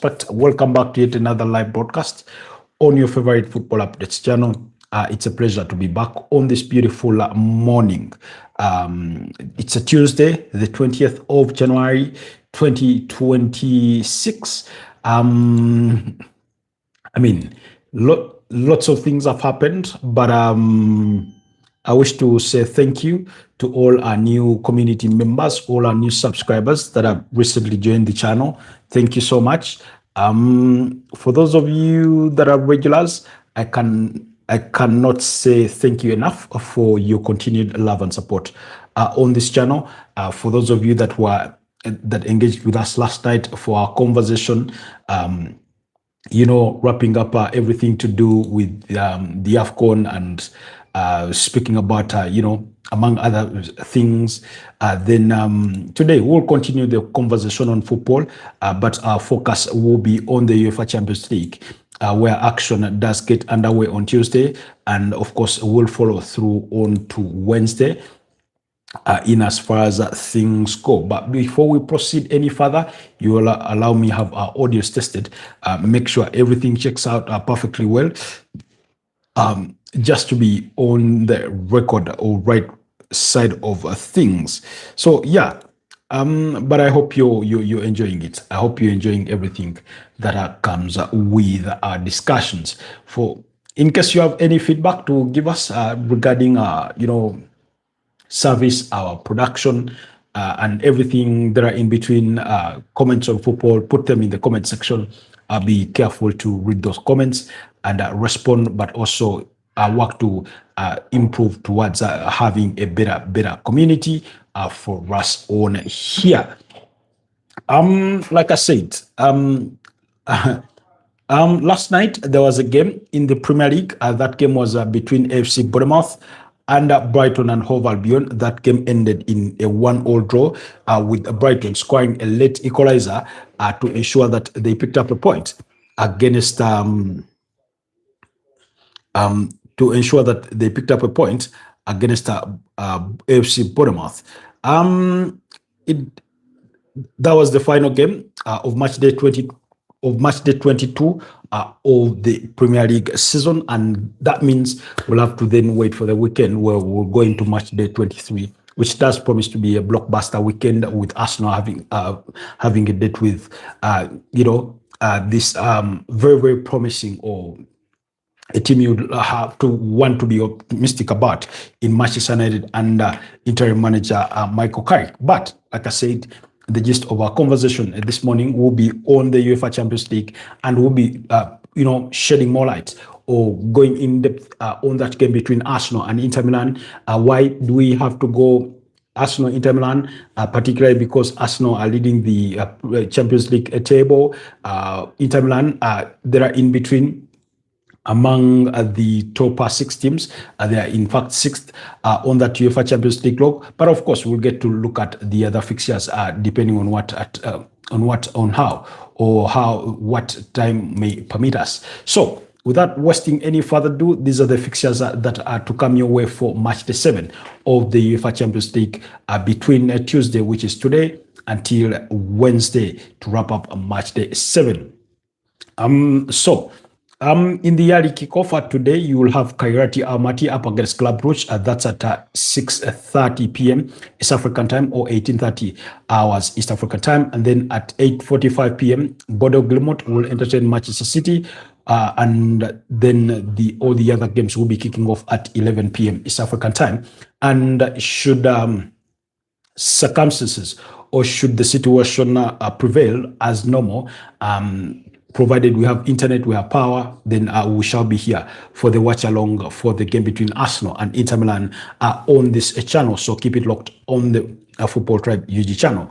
But welcome back to yet another live broadcast on your favorite football updates channel. It's a pleasure to be back on this beautiful morning. It's a Tuesday, the 20th of January, 2026. I mean, lots of things have happened, but I wish to say thank you to all our new community members, all our new subscribers that have recently joined the channel. Thank you so much. For those of you that are regulars, I cannot say thank you enough for your continued love and support on this channel. For those of you that engaged with us last night for our conversation, wrapping up everything to do with the AFCON and speaking about, among other things. Then today we'll continue the conversation on football, but our focus will be on the UEFA Champions League, where action does get underway on Tuesday, and of course we'll follow through on to Wednesday. In as far as things go. But before we proceed any further, you will allow me have our audios tested, make sure everything checks out perfectly well, just to be on the record or right side of things. So yeah, but I hope you're enjoying it. I hope you're enjoying everything that comes with our discussions. In case you have any feedback to give us regarding service, our production, and everything that are in between, comments on football, put them in the comment section. Be careful to read those comments and respond, but also work to improve towards having a better community for us on here. Like I said, last night there was a game in the Premier League. That game was between AFC Bournemouth and Brighton and Hove Albion. That game ended in a 1-1 draw, with Brighton scoring a late equalizer to ensure that they picked up a point against AFC Bournemouth. That was the final game of match day 22 of the Premier League season, and that means we'll have to then wait for the weekend where we'll go into match day 23, which does promise to be a blockbuster weekend, with Arsenal having a date with this very, very promising, or a team you'd have to want to be optimistic about, in Manchester United under interim manager Michael Carrick. But like I said, the gist of our conversation this morning will be on the UEFA Champions League, and we'll be, shedding more light or going in depth on that game between Arsenal and Inter Milan. Why do we have to go Arsenal, Inter Milan, particularly because Arsenal are leading the Champions League table. Inter Milan, they are in between among the top 6 teams. They are in fact 6th on that UEFA Champions League log. But of course, we'll get to look at the other fixtures depending on what time may permit us. So without wasting any further ado, these are the fixtures that are to come your way for match day 7 of the UEFA Champions League, between Tuesday, which is today, until Wednesday to wrap up match day 7. In the early kickoff today, you will have Kairat Almaty up against Club Brugge. That's at 6:30 p.m. East African time, or 18:30 hours East African time. And then at 8:45 p.m., Bodo Glimt will entertain Manchester City. And then all the other games will be kicking off at 11 p.m. East African time. And should circumstances, or should the situation prevail as normal, provided we have internet, we have power, then we shall be here for the watch along for the game between Arsenal and Inter Milan on this channel. So keep it locked on the Football Tribe UG channel.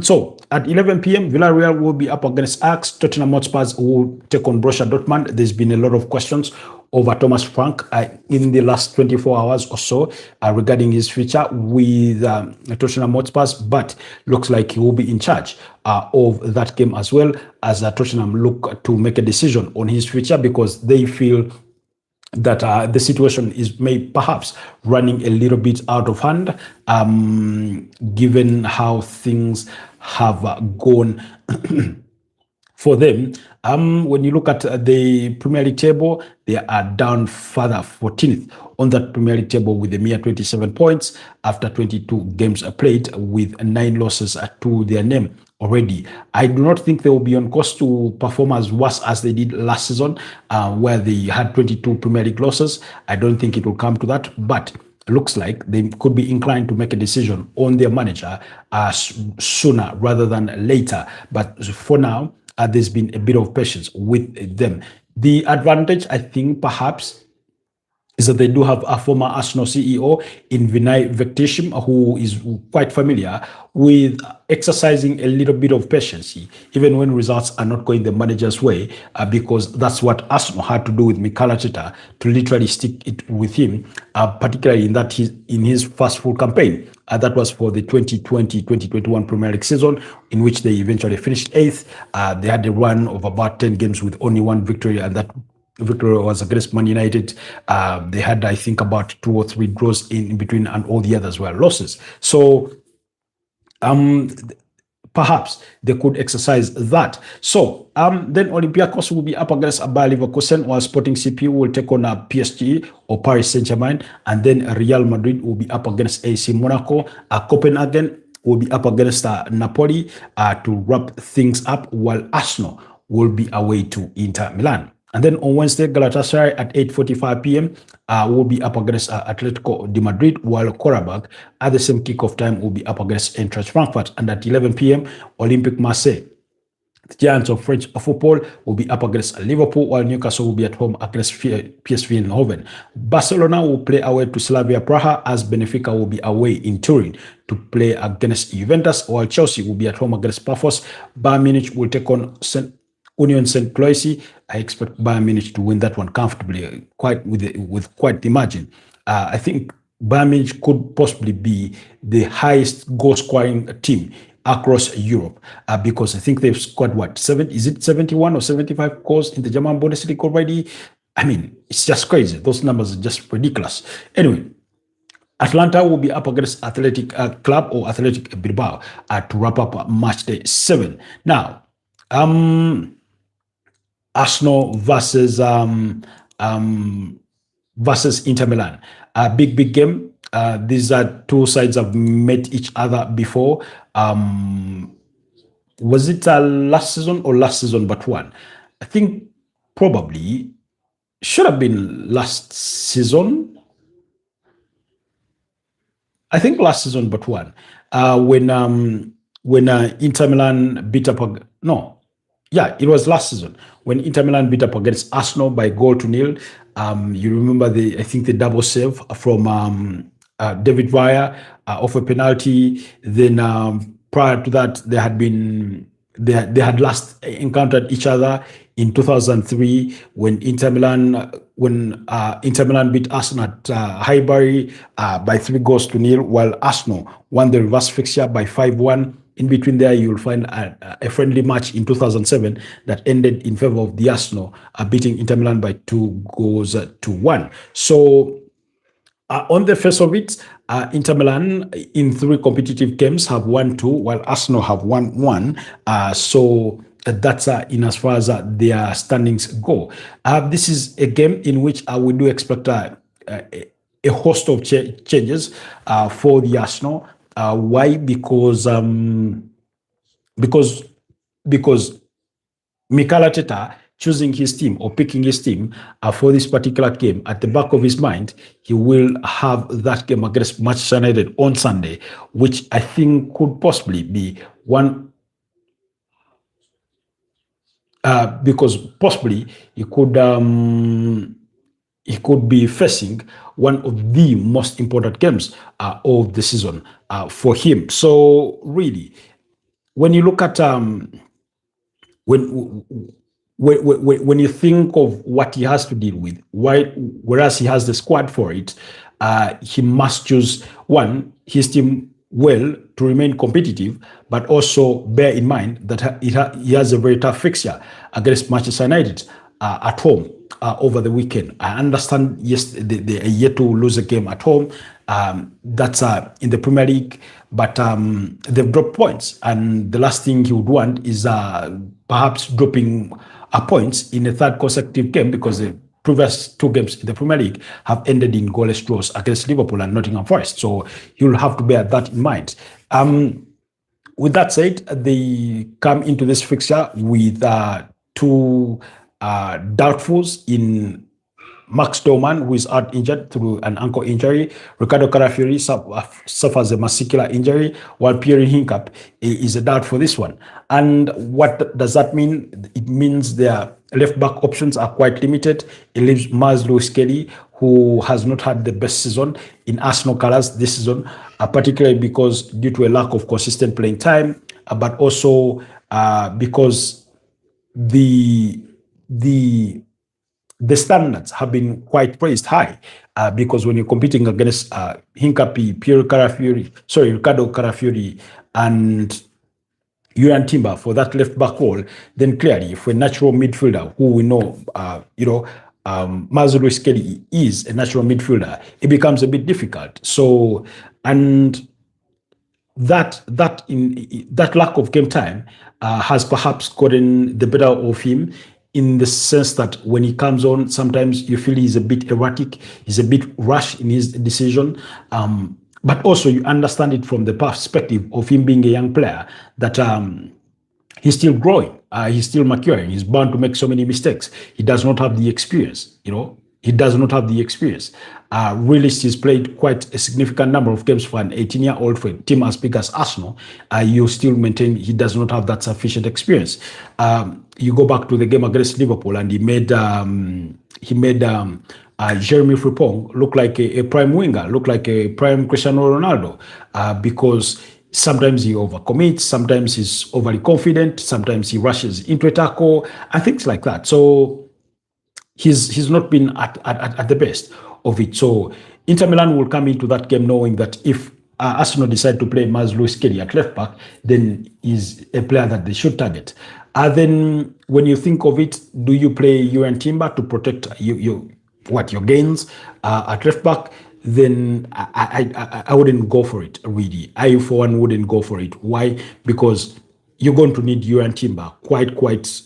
So at 11 p.m., Villarreal will be up against Ajax. Tottenham Hotspur will take on Borussia Dortmund. There's been a lot of questions over Thomas Frank in the last 24 hours or so regarding his future with Tottenham Hotspur, but looks like he will be in charge of that game, as well as Tottenham look to make a decision on his future, because they feel that the situation is perhaps running a little bit out of hand, given how things have gone for them. When you look at the Premier League table, they are down further 14th on that Premier League table with a mere 27 points after 22 games played, with 9 losses to their name already. I do not think they will be on course to perform as worse as they did last season, where they had 22 Premier League losses. I don't think it will come to that, but looks like they could be inclined to make a decision on their manager sooner rather than later. But for now, there's been a bit of patience with them. The advantage, I think, perhaps, is that they do have a former Arsenal CEO in Vinay Vektishim, who is quite familiar with exercising a little bit of patience, even when results are not going the manager's way, because that's what Arsenal had to do with Mikel Arteta, to literally stick it with him, particularly in his first full campaign. That was for the 2020-2021 Premier League season, in which they eventually finished 8th. They had a run of about 10 games with only 1 victory, and that victory was against Man United. They had, I think, about 2 or 3 draws in between, and all the others were losses. So perhaps they could exercise that. So then Olympiacos will be up against Bayer Leverkusen, while Sporting CP will take on PSG or Paris Saint-Germain, and then Real Madrid will be up against AC Monaco. Copenhagen will be up against Napoli to wrap things up, while Arsenal will be away to Inter Milan. And then on Wednesday, Galatasaray at 8:45 p.m. Will be up against Atletico de Madrid, while Karabakh at the same kickoff time will be up against Eintracht Frankfurt. And at 11 p.m., Olympique Marseille, the giants of French football, will be up against Liverpool, while Newcastle will be at home against PSV Eindhoven. Barcelona will play away to Slavia Praha, as Benfica will be away in Turin to play against Juventus, while Chelsea will be at home against Pafos. Bayern Munich will take on Union St. Cloisy. I expect Bayern Munich to win that one comfortably, with quite the margin. I think Bayern Munich could possibly be the highest goal-scoring team across Europe, because I think they've scored is it 71 or 75 goals in the German Bundesliga already? I mean, it's just crazy. Those numbers are just ridiculous. Anyway, Atlanta will be up against Athletic Club or Athletic Bilbao to wrap up match day 7. Now, Arsenal versus Inter Milan. A big game. These are two sides have met each other before. Was it last season or last season but one? I think probably should have been last season. I think last season but one. When Inter Milan beat up it was last season when Inter Milan beat up against Arsenal by 0-0. You remember I think the double save from David Raya off a penalty. Then prior to that, they had last encountered each other in 2003 when Inter Milan beat Arsenal at Highbury by 3-0, while Arsenal won the reverse fixture by 5-1. In between there, you'll find a friendly match in 2007 that ended in favor of the Arsenal, beating Inter Milan by 2-1. So on the face of it, Inter Milan in 3 competitive games have won 2, while Arsenal have won 1. So that's in as far as their standings go. This is a game in which we do expect a host of changes for the Arsenal. Why? Because Mikel Arteta choosing his team or picking his team for this particular game, at the back of his mind, he will have that game against Manchester United on Sunday, which I think could possibly be one. Because possibly he could be facing one of the most important games of the season for him. So really, when you look at when you think of what he has to deal with, whereas he has the squad for it, he must choose his team well to remain competitive, but also bear in mind that he has a very tough fixture against Manchester United at home over the weekend. I understand, yes, they are yet to lose a game at home. That's in the Premier League, but they've dropped points, and the last thing he would want is perhaps dropping points in a third consecutive game, because the previous two games in the Premier League have ended in goalless draws against Liverpool and Nottingham Forest. So you'll have to bear that in mind. With that said, they come into this fixture with two doubtfuls in Max Doman, who is out injured through an ankle injury. Ricardo Carafiori suffers a muscular injury, while Pierre Hincap is a doubt for this one. And what does that mean? It means their left-back options are quite limited. It leaves Maz Lewis-Kelly, who has not had the best season in Arsenal colours this season, particularly because due to a lack of consistent playing time, but also because the standards have been quite praised high, because when you're competing against Hincapi, Ricardo Carafiori, and Julian Timber for that left back role, then clearly for a natural midfielder who we know, Mazulo Kelly is a natural midfielder, it becomes a bit difficult. So, and that lack of game time has perhaps gotten the better of him, in the sense that when he comes on, sometimes you feel he's a bit erratic, he's a bit rash in his decision. But also you understand it from the perspective of him being a young player, that he's still growing, he's still maturing, he's bound to make so many mistakes. He does not have the experience, he does not have the experience. Really, he's played quite a significant number of games for an 18-year-old for a team as big as Arsenal. You still maintain he does not have that sufficient experience. You go back to the game against Liverpool, and he made Jeremy Frimpong look like a prime winger, look like a prime Cristiano Ronaldo, because sometimes he overcommits, sometimes he's overly confident, sometimes he rushes into a tackle, and things like that. So he's not been at the best of it. So Inter Milan will come into that game knowing that if Arsenal decide to play Maz Lewis-Kelly at left back, then he's a player that they should target. Then when you think of it, do you play Julian Timber to protect your gains at left back? Then I wouldn't go for it, really. I, for one, wouldn't go for it. Why? Because you're going to need Julian Timber quite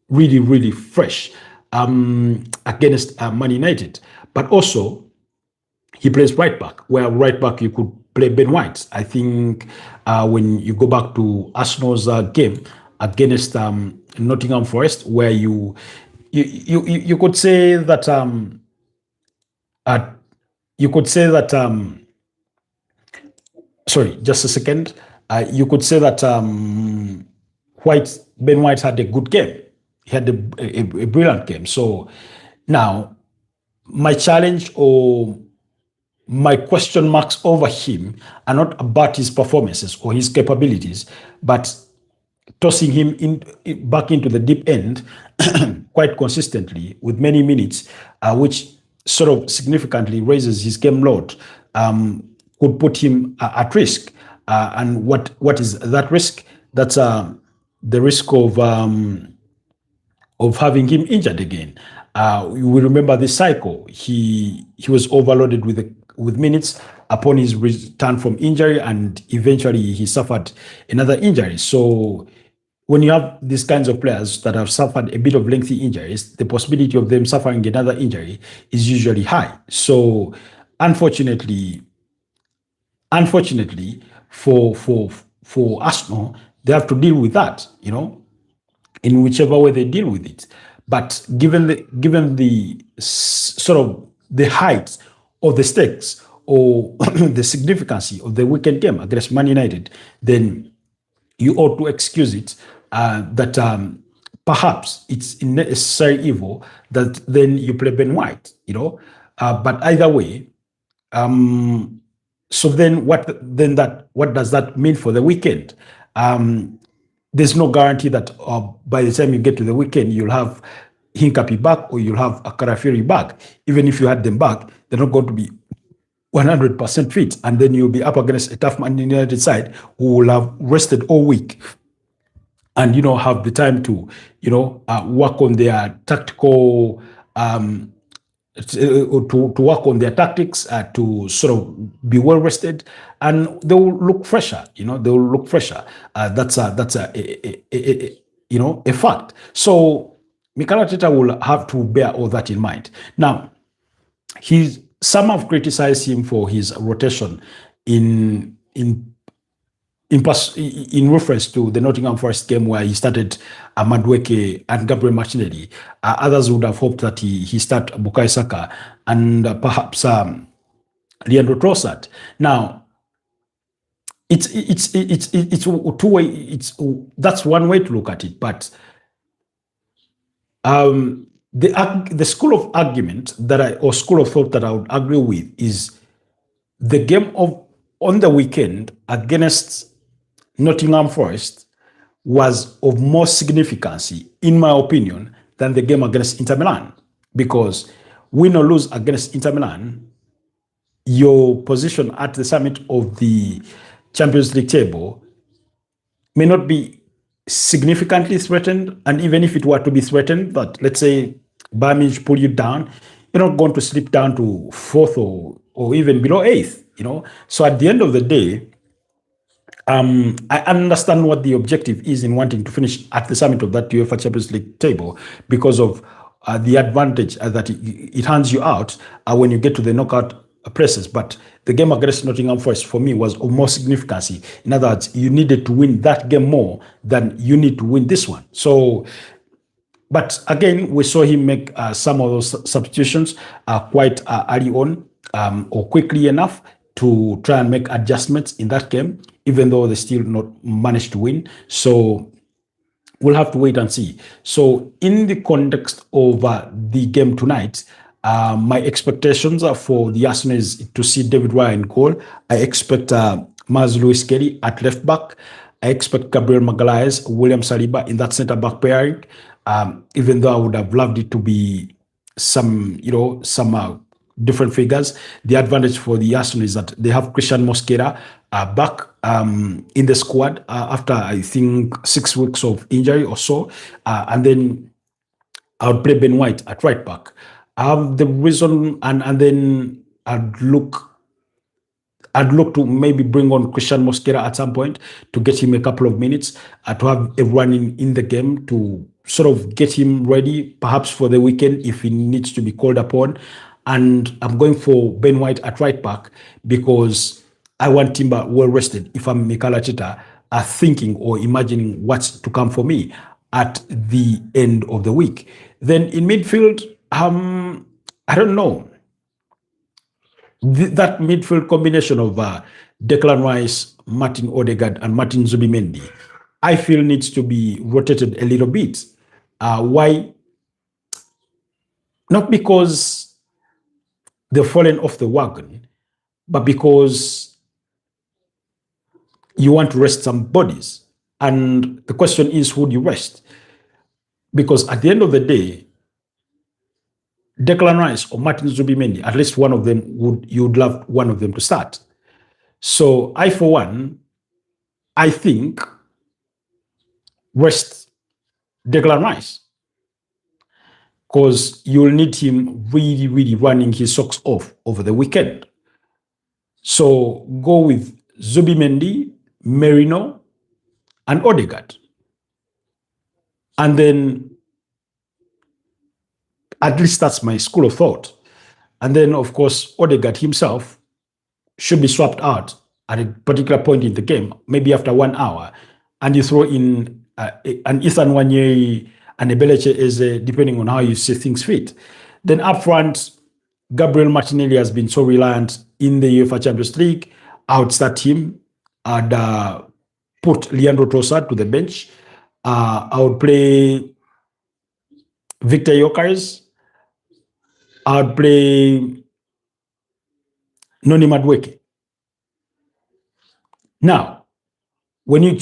really fresh against Man United. But also, he plays right back, where right back you could play Ben White. I think when you go back to Arsenal's game against Nottingham Forest, where you could say that sorry, just a second. You could say that Ben White had a good game. He had a brilliant game. So now, my challenge or my question marks over him are not about his performances or his capabilities, but tossing him back into the deep end quite consistently with many minutes, which sort of significantly raises his game load, could put him at risk. And what is that risk? That's the risk of having him injured again. We remember this cycle. He was overloaded with minutes upon his return from injury, and eventually he suffered another injury. So when you have these kinds of players that have suffered a bit of lengthy injuries, the possibility of them suffering another injury is usually high. So unfortunately for Arsenal, they have to deal with that, in whichever way they deal with it. But given the sort of the height of the stakes or the significance of the weekend game against Man United, then you ought to excuse it, that perhaps it's a necessary evil that then you play Ben White, but either way, so then what does that mean for the weekend? There's no guarantee that by the time you get to the weekend, you'll have Hincapi back or you'll have a Carafiori back. Even if you had them back, they're not going to be 100% fit. And then you'll be up against a tough Man United side who will have rested all week and, have the time to, work on their tactical, to work on their tactics, to sort of be well rested, and they will look fresher. They will look fresher. That's a a fact. So Mikel Arteta will have to bear all that in mind. Now, some have criticized him for his rotation in reference to the Nottingham Forest game where he started Madueke and Gabriel Martinelli. Others would have hoped that he start Bukayo Saka and perhaps Leandro Trossard. Now, it's two way. That's one way to look at it, but the school of argument or school of thought that I would agree with is the game on the weekend against Nottingham Forest was of more significance, in my opinion, than the game against Inter Milan. Because win or lose against Inter Milan, your position at the summit of the Champions League table may not be significantly threatened. And even if it were to be threatened, but let's say Bayern Munich pull you down, you're not going to slip down to fourth or even below eighth, So at the end of the day, I understand what the objective is in wanting to finish at the summit of that UEFA Champions League table because of the advantage that it hands you out when you get to the knockout process. But the game against Nottingham Forest for me was of more significance. In other words, you needed to win that game more than you need to win this one. So, but again, we saw him make some of those substitutions quite early on or quickly enough to try and make adjustments in that game, even though they still not managed to win. So we'll have to wait and see. So in the context of the game tonight, my expectations are for the Arsenal is to see David Raya in goal. I expect Maz Lewis Kelly at left back. I expect Gabriel Magalhaes, William Saliba in that centre back pairing. Even though I would have loved it to be some different figures. The advantage for the Arsenal is that they have Christian Mosquera back in the squad after, I think, 6 weeks of injury or so. And then I would play Ben White at right back. The reason, and then I'd look to maybe bring on Christian Mosquera at some point to get him a couple of minutes, to have a run in the game to sort of get him ready, perhaps for the weekend if he needs to be called upon. And I'm going for Ben White at right back because I want Timber well rested if I'm Mikel Arteta thinking or imagining what's to come for me at the end of the week. Then in midfield, I don't know. That midfield combination of Declan Rice, Martin Odegaard, and Martin Zubimendi, I feel needs to be rotated a little bit. Why? Not because they've fallen off the wagon, but because you want to rest some bodies. And the question is, who do you rest? Because at the end of the day, Declan Rice or Martin Zubimendi, at least one of them you'd love one of them to start. So I, for one, I think rest Declan Rice because you'll need him really, really running his socks off over the weekend. So go with Zubimendi, Merino, and Odegaard. And then at least that's my school of thought. And then, of course, Odegaard himself should be swapped out at a particular point in the game, maybe after 1 hour, and you throw in an Ethan Wanyeri and a Beleche Eze, depending on how you see things fit. Then up front, Gabriel Martinelli has been so reliant in the UEFA Champions League. I would start him and put Leandro Trossard to the bench. I would play Victor Gyökeres. I would play Noni Madueke. Now, when you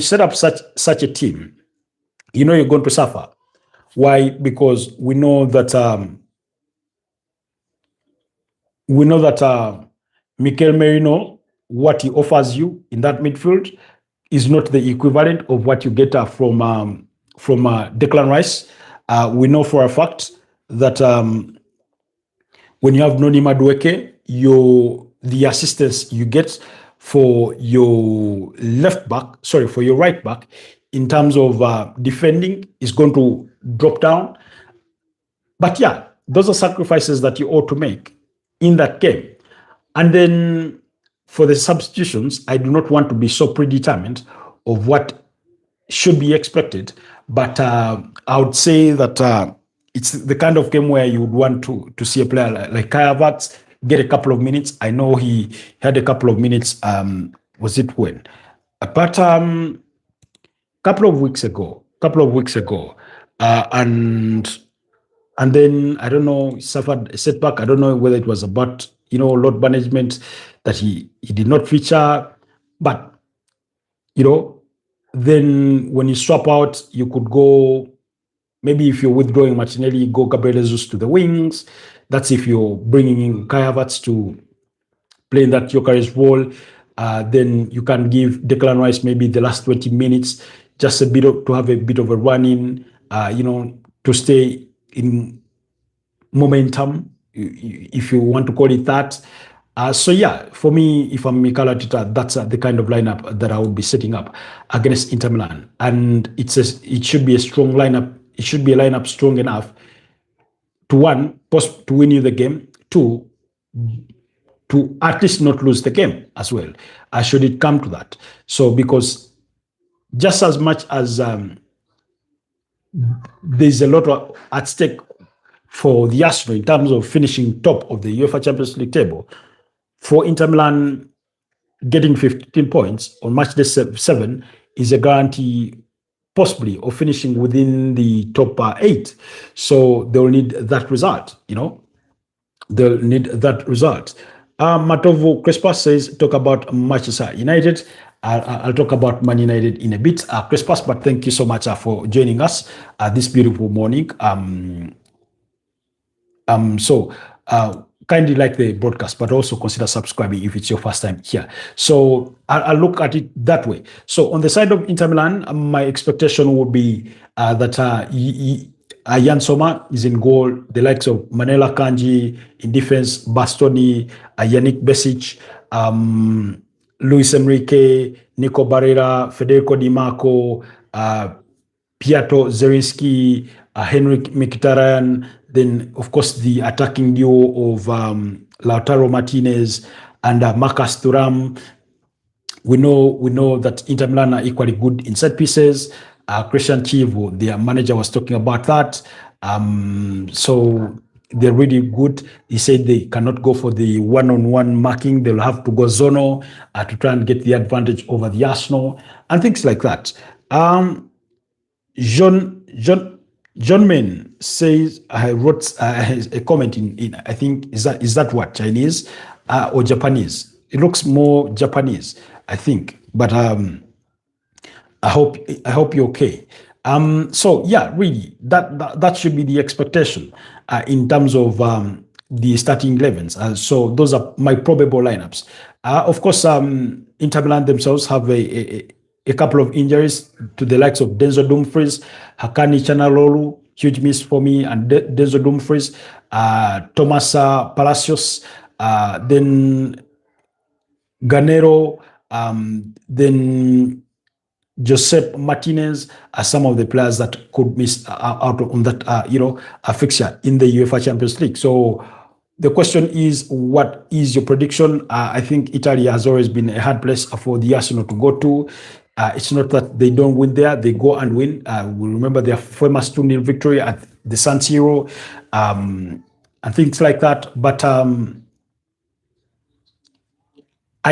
set up such a team, you know you're going to suffer. Why? Because we know that Mikel Merino, what he offers you in that midfield is not the equivalent of what you get from Declan Rice. We know for a fact that when you have Noni Madueke, the assistance you get for your right back in terms of defending is going to drop down. But yeah, those are sacrifices that you ought to make in that game. And then for the substitutions, I do not want to be so predetermined of what should be expected. But I would say that it's the kind of game where you would want to see a player like Kai Havertz get a couple of minutes. I know he had a couple of minutes. Was it when? But couple of weeks ago, and then I don't know, he suffered a setback. I don't know whether it was about load management that he did not feature, but then when you swap out, you could go, maybe if you're withdrawing Martinelli, go Gabriel Jesus to the wings. That's if you're bringing in Kai Havertz to play in that Gyökeres role. Then you can give Declan Rice maybe the last 20 minutes, just to have a bit of a run in, to stay in momentum, if you want to call it that. So yeah, for me, if I'm Mikel Arteta, that's the kind of lineup that I would be setting up against Inter Milan, and it should be a strong lineup. It should be a lineup strong enough to to win you the game, two, to at least not lose the game as well. Should it come to that? So because just as much as there's a lot at stake for the Arsenal in terms of finishing top of the UEFA Champions League table, for Inter Milan, getting 15 points on match day 7 is a guarantee, possibly, of finishing within the top 8. So they'll need that result, They'll need that result. Matovo Crespas says, talk about Manchester United. I'll talk about Man United in a bit, Crespas, but thank you so much for joining us this beautiful morning. So kindly like the broadcast, but also consider subscribing if it's your first time here. So I'll look at it that way. So on the side of Inter Milan, my expectation would be that Jan Sommer is in goal, the likes of Manela Kanji in defense, Bastoni, Yannick Besic, Luis Enrique, Nico Barrera, Federico Di Marco, Pietro Zerinski, Henrik Mkhitaryan, then of course the attacking duo of Lautaro Martinez and Marcus Thuram. We know that Inter Milan are equally good in set pieces. Christian Chivo, their manager, was talking about that. So they're really good. He said they cannot go for the one-on-one marking. They'll have to go zonal to try and get the advantage over the Arsenal and things like that. John Main says, I wrote a comment in I think, is that what, Chinese or Japanese? It looks more Japanese, I think, but I hope you're okay. So yeah, really, that should be the expectation in terms of the starting 11s. So those are my probable lineups. Of course, Inter Milan themselves have a couple of injuries to the likes of Denzel Dumfries, Hakani Chanalolu, huge miss for me, and Denzel Dumfries, Thomas Palacios, then Ganero, then Josep Martinez are some of the players that could miss out on that, a fixture in the UEFA Champions League. So the question is, what is your prediction? I think Italy has always been a hard place for the Arsenal to go to. It's not that they don't win there; they go and win. We remember their famous 2-0 victory at the San Siro, and things like that. But I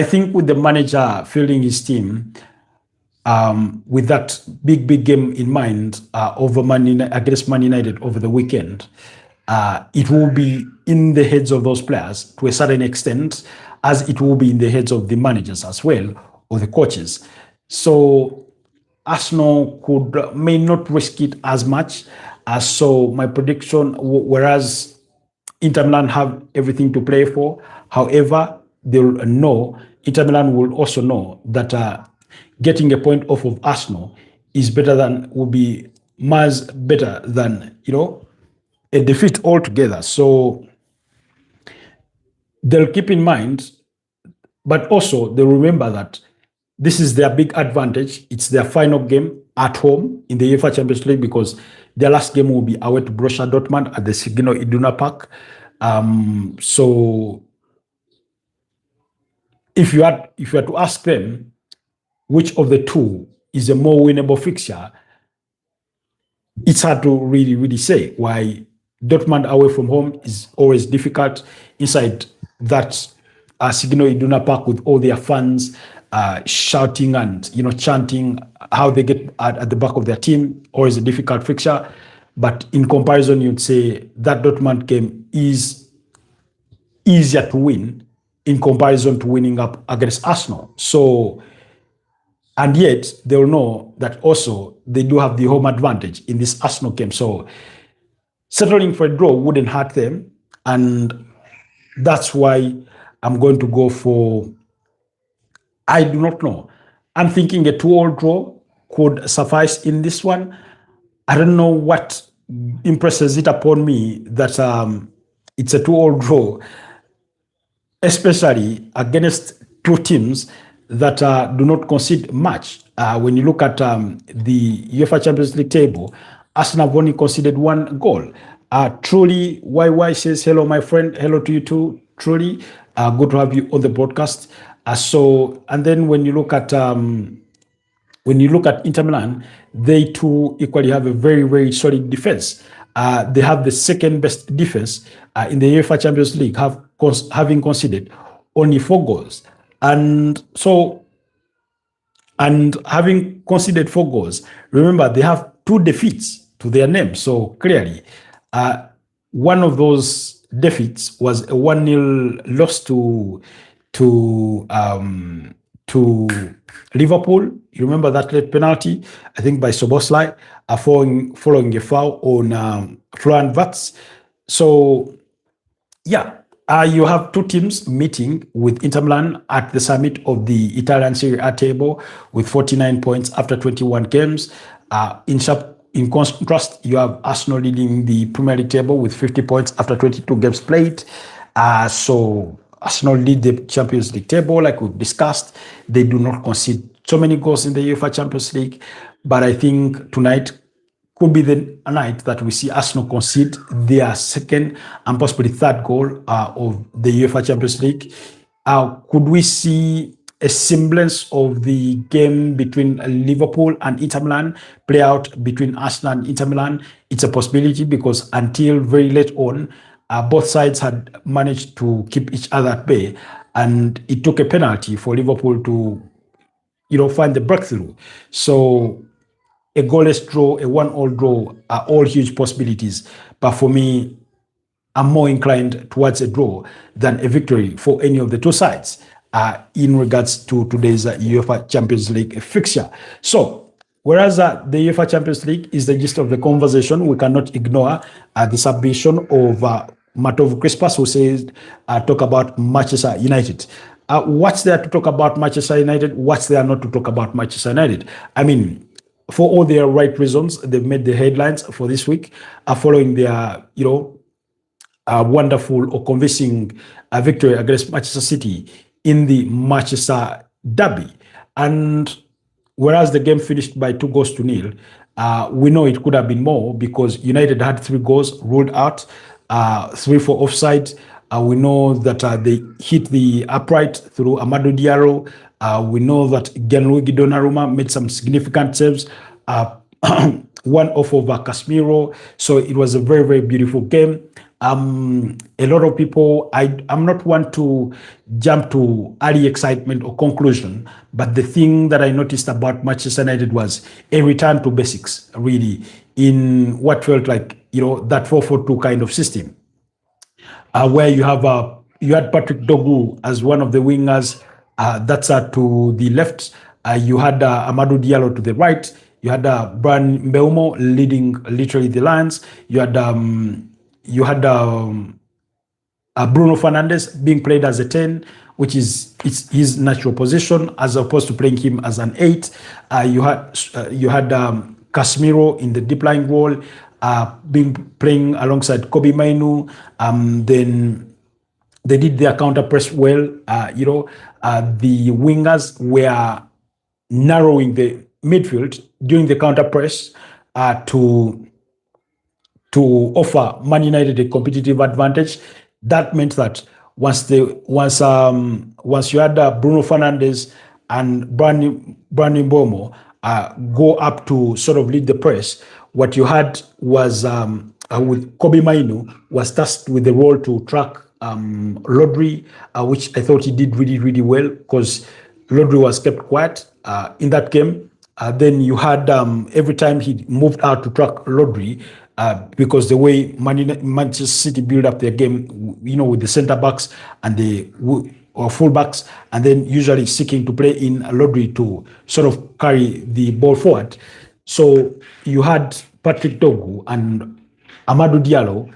think with the manager fielding his team, with that big game in mind over against Man United over the weekend, it will be in the heads of those players to a certain extent, as it will be in the heads of the managers as well, or the coaches. So Arsenal may not risk it as much. So my prediction, whereas Inter Milan have everything to play for, however, Inter Milan will also know that getting a point off of Arsenal will be miles better than, a defeat altogether. So they'll keep in mind, but also they'll remember that this is their big advantage. It's their final game. at home in the UEFA Champions League because their last game will be away to Borussia Dortmund at the Signal Iduna Park. So if you had to ask them which of the two is a more winnable fixture, it's hard to really say. Why Dortmund away from home is always difficult. Inside that Signal Iduna Park with all their fans shouting and chanting how they get at the back of their team, always a difficult fixture. But in comparison, you'd say that Dortmund game is easier to win in comparison to winning up against Arsenal. So, and yet they'll know that also they do have the home advantage in this Arsenal game. So settling for a draw wouldn't hurt them. And that's why I'm going to go for, I do not know. I'm thinking a 2-all draw could suffice in this one. I don't know what impresses it upon me that it's a 2-all draw, especially against two teams that do not concede much. When you look at the UEFA Champions League table, Arsenal have only conceded 1 goal. Truly, YY says, hello, my friend. Hello to you too, Truly. Good to have you on the broadcast. And then when you look at Inter Milan, they too equally have a very, very solid defense. They have the second best defense in the UEFA Champions League, having conceded only 4 goals. And having conceded 4 goals, remember they have 2 defeats to their name. So clearly, one of those defeats was a 1-0 loss to Liverpool. You remember that late penalty, I think by Soboslai, following a foul on Florian Wirtz. So yeah, you have 2 teams meeting with Inter Milan at the summit of the Italian Serie A table with 49 points after 21 games. In contrast, you have Arsenal leading the Premier League table with 50 points after 22 games played. So Arsenal lead the Champions League table, like we've discussed. They do not concede so many goals in the UEFA Champions League. But I think tonight could be the night that we see Arsenal concede their second and possibly third goal of the UEFA Champions League. Could we see a semblance of the game between Liverpool and Inter Milan play out between Arsenal and Inter Milan? It's a possibility because until very late on, both sides had managed to keep each other at bay, and it took a penalty for Liverpool to, find the breakthrough. So a goalless draw, a 1-all draw are all huge possibilities. But for me, I'm more inclined towards a draw than a victory for any of the 2 sides in regards to today's UEFA Champions League fixture. So, whereas the UEFA Champions League is the gist of the conversation, we cannot ignore the submission of Matov Crispas, who says, talk about Manchester United. What's there to talk about Manchester United? What's there not to talk about Manchester United? I mean, for all their right reasons, they've made the headlines for this week, following their, wonderful or convincing victory against Manchester City in the Manchester Derby. And whereas the game finished by 2-0, we know it could have been more because United had 3 goals ruled out, 3 for offside. We know that they hit the upright through Amadou Diallo. We know that Gianluigi Donnarumma made some significant saves, one off of Casemiro. So it was a very, very beautiful game. A lot of people, I'm not one to jump to early excitement or conclusion, but the thing that I noticed about Manchester United was a return to basics, really, in what felt like, that 4-4-2 kind of system, where you had Patrick Dogu as one of the wingers, that's to the left. You had Amadou Diallo to the right. You had Brian Mbeumo leading literally the lines. You had Bruno Fernandes being played as a 10, which is his natural position, as opposed to playing him as an 8. You had Casemiro in the deep lying role, playing alongside Kobe Mainu. Then they did their counter press well. The wingers were narrowing the midfield during the counter press to offer Man United a competitive advantage. That meant that once you had Bruno Fernandes and Brandon Bomo go up to sort of lead the press, what you had was with Kobe Mainu was tasked with the role to track Rodri, which I thought he did really, really well because Rodri was kept quiet in that game. Then you had every time he moved out to track Rodri, because the way Manchester City build up their game, with the centre backs and the or full backs, and then usually seeking to play in Rodri to sort of carry the ball forward. So you had Patrick Dogu and Amadou Diallo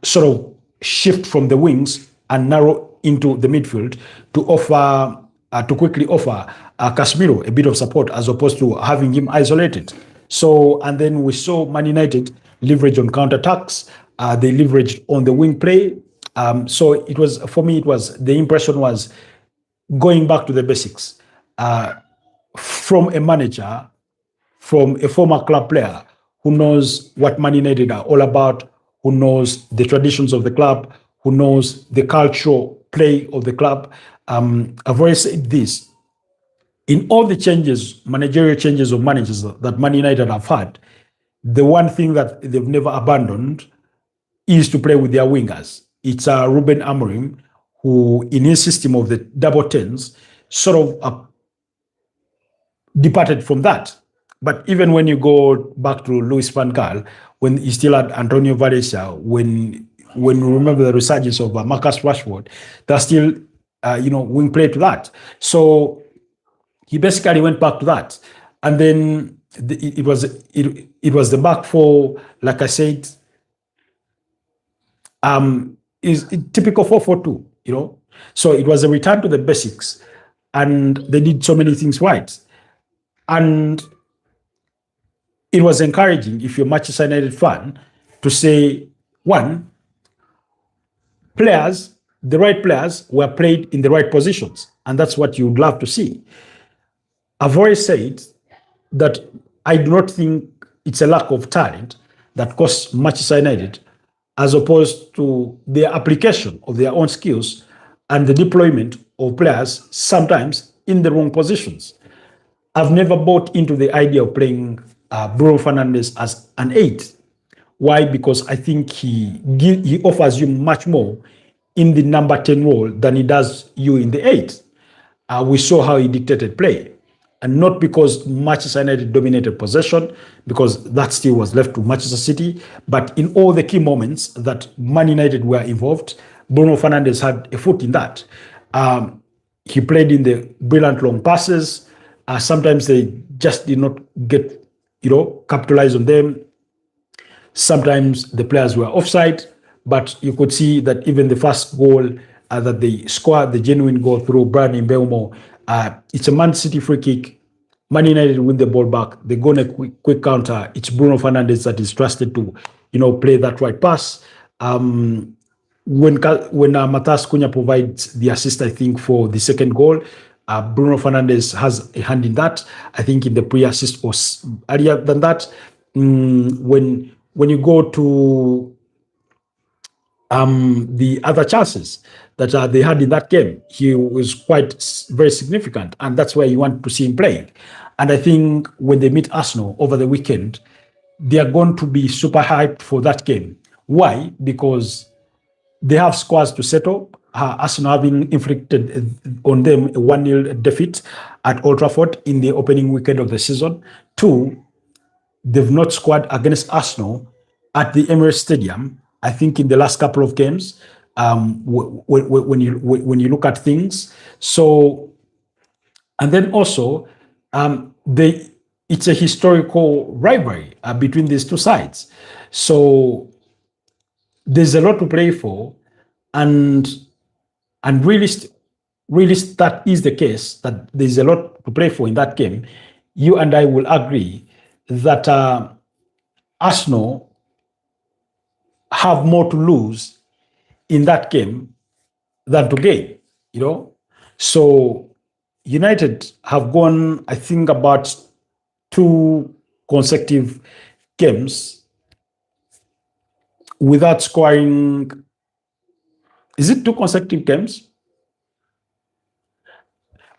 sort of shift from the wings and narrow into the midfield to quickly offer Casemiro a bit of support as opposed to having him isolated. So, and then we saw Man United leverage on counterattacks. They leveraged on the wing play. So it was, for me, the impression was going back to the basics from a manager, from a former club player who knows what Man United are all about, who knows the traditions of the club, who knows the cultural play of the club. I've always said this. In all the managerial changes of managers that Man United have had, the one thing that they've never abandoned is to play with their wingers. It's Ruben Amorim, who in his system of the double tens sort of departed from that. But even when you go back to Luis van Gaal, when he still had Antonio Valencia, when you remember the resurgence of Marcus Rashford, there's still wing play to that. So he basically went back to that, and then it was the back four, like I said, is typical 4-4-2. So it was a return to the basics, and they did so many things right, and it was encouraging if you're a Manchester United fan to say, one, the right players were played in the right positions, and that's what you would love to see. I've always said that I do not think it's a lack of talent that costs Manchester United, as opposed to their application of their own skills and the deployment of players sometimes in the wrong positions. I've never bought into the idea of playing Bruno Fernandes as an 8. Why? Because I think he offers you much more in the number 10 role than he does you in the 8. We saw how he dictated play. And not because Manchester United dominated possession, because that still was left to Manchester City, but in all the key moments that Man United were involved, Bruno Fernandes had a foot in that. He played in the brilliant long passes. Sometimes they just did not get, capitalize on them. Sometimes the players were offside, but you could see that even the first goal that they scored, the genuine goal through Brandon Bomo, it's a Man City free kick. Man United win the ball back. They go on a quick counter. It's Bruno Fernandes that is trusted to, play that right pass. When Matas Cunha provides the assist, I think, for the second goal, Bruno Fernandes has a hand in that. I think in the pre-assist or earlier than that. When you go to the other chances that they had in that game, he was very significant, and that's where you want to see him playing. And I think when they meet Arsenal over the weekend, they are going to be super hyped for that game. Why? Because they have scores to settle. Arsenal having inflicted on them a 1-0 defeat at Old Trafford in the opening weekend of the season. 2, they've not scored against Arsenal at the Emirates Stadium, I think, in the last couple of games. When you look at things, so, and then also it's a historical rivalry between these two sides. So there's a lot to play for, and really that is the case, that there's a lot to play for in that game. You and I will agree that Arsenal have more to lose in that game than to gain, So United have gone, I think, about 2 consecutive games without scoring. Is it 2 consecutive games?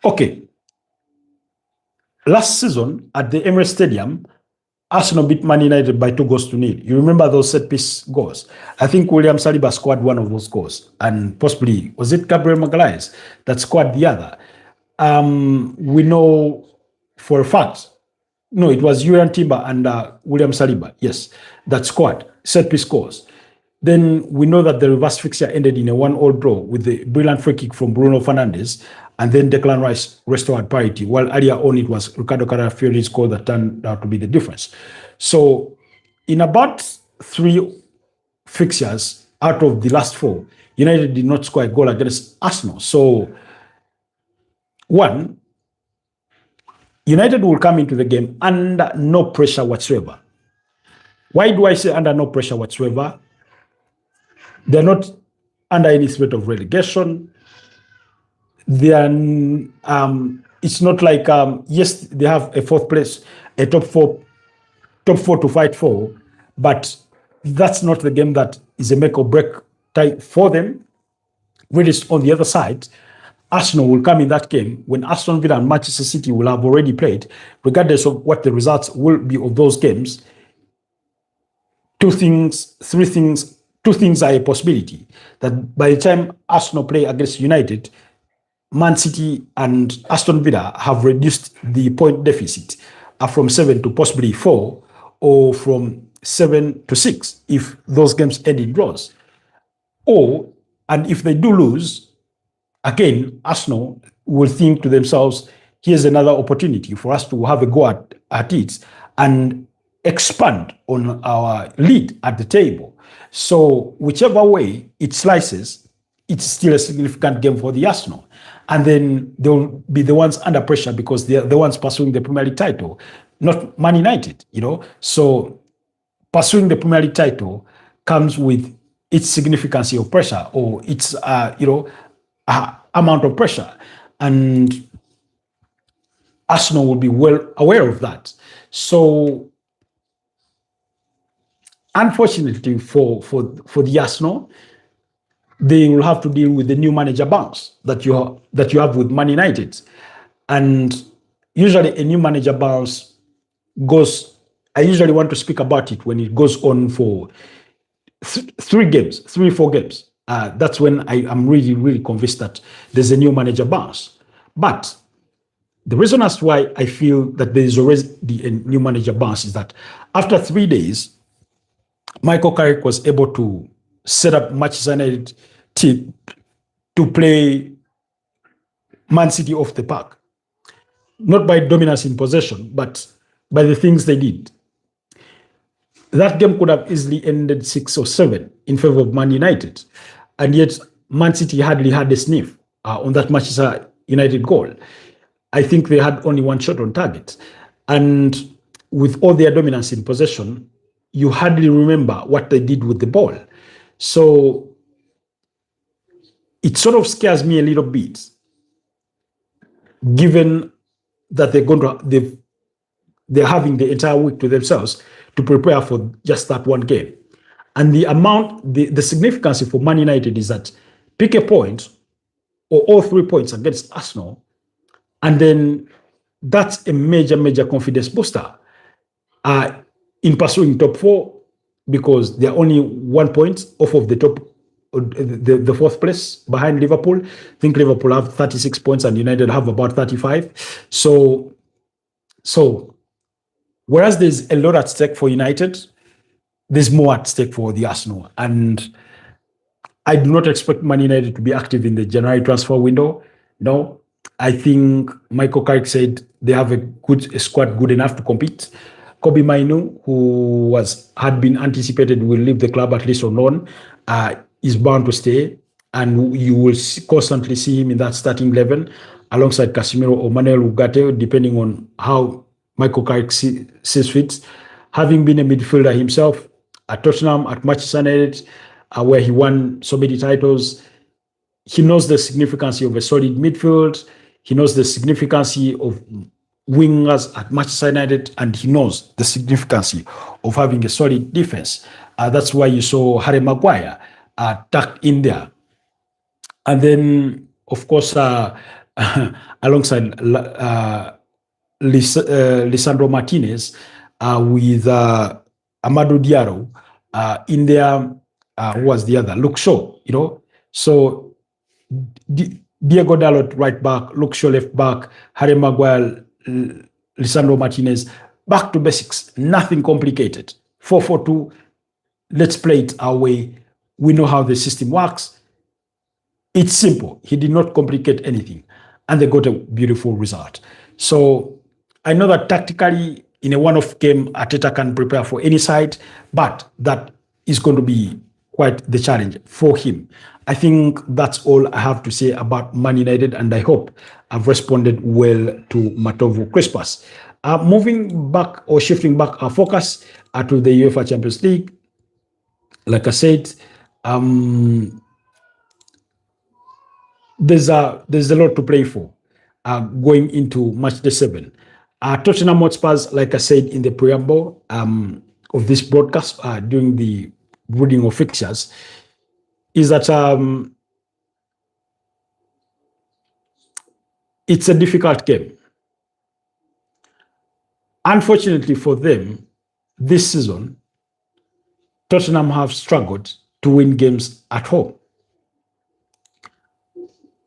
Okay. Last season at the Emirates Stadium, Arsenal beat Man United by 2-0. You remember those set-piece goals? I think William Saliba scored one of those goals, and possibly, was it Gabriel Magalhaes that scored the other? We know for a fact, no, it was Julian Timber and William Saliba, yes, that scored set-piece goals. Then we know that the reverse fixture ended in a 1-1 draw with the brilliant free kick from Bruno Fernandes, and then Declan Rice restored parity, while earlier on it was Ricardo Carafiori's goal that turned out to be the difference. So in about 3 fixtures out of the last 4, United did not score a goal against Arsenal. So, one, United will come into the game under no pressure whatsoever. Why do I say under no pressure whatsoever? They're not under any threat of relegation. They are, it's not like, yes, they have a 4th place, a top four to fight for, but that's not the game that is a make or break type for them. Whereas on the other side, Arsenal will come in that game when Aston Villa and Manchester City will have already played, regardless of what the results will be of those games. 2 things are a possibility. That by the time Arsenal play against United, Man City and Aston Villa have reduced the point deficit from 7 to possibly 4, or from 7 to 6 if those games end in draws. And if they do lose, again, Arsenal will think to themselves, here's another opportunity for us to have a go at it and expand on our lead at the table. So whichever way it slices, it's still a significant game for the Arsenal. And then they'll be the ones under pressure because they're the ones pursuing the Premier League title, not Man United, So pursuing the Premier League title comes with its significance of pressure, or its, amount of pressure. And Arsenal will be well aware of that. So unfortunately for the Arsenal, they will have to deal with the new manager bounce that you have with Man United. And usually a new manager bounce goes, I usually want to speak about it when it goes on for 3 or 4 games. That's when I am really, really convinced that there's a new manager bounce. But the reason as to why I feel that there is already a new manager bounce is that after 3 days, Michael Carrick was able to set up Manchester United team to play Man City off the park. Not by dominance in possession, but by the things they did. That game could have easily ended 6 or 7 in favor of Man United. And yet, Man City hardly had a sniff on that Manchester United goal. I think they had only 1 shot on target. And with all their dominance in possession, you hardly remember what they did with the ball. So it sort of scares me a little bit, given that they're having the entire week to themselves to prepare for just that one game. And the significance for Man United is that pick a point or all 3 points against Arsenal, and then that's a major, major confidence booster in pursuing top 4, because they're only 1 point off of the top, the 4th place behind Liverpool. I think Liverpool have 36 points and United have about 35. So whereas there's a lot at stake for United, there's more at stake for the Arsenal. And I do not expect Man United to be active in the January transfer window. No, I think Michael Carrick said they have a squad good enough to compete. Kobe Mainu, who had been anticipated will leave the club at least on loan, is bound to stay, and you will constantly see him in that starting 11 alongside Casemiro or Manuel Ugarte, depending on how Michael Carrick sees fit. Having been a midfielder himself at Tottenham, at Manchester United, where he won so many titles, he knows the significance of a solid midfield. He knows the significance of wingers at Manchester United, and he knows the significance of having a solid defense. That's why you saw Harry Maguire tucked in there. And then, of course, alongside Lisandro Martinez with Amadou Diallo in there, who was the other? Luke Shaw, So Diego Dalot right back, Luke Shaw left back, Harry Maguire, Lisandro Martinez, back to basics, nothing complicated. 4-4-2, let's play it our way. We know how the system works. It's simple. He did not complicate anything, and they got a beautiful result. So I know that tactically, in a one-off game, Arteta can prepare for any side, but that is going to be quite the challenge for him. I think that's all I have to say about Man United, and I hope I've responded well to Matovu Crispas. Moving back or shifting back our focus to the UEFA Champions League, like I said, there's a lot to play for going into match day 7. Tottenham Hotspurs, like I said in the preamble of this broadcast during the reading of fixtures, is that it's a difficult game. Unfortunately for them, this season, Tottenham have struggled to win games at home.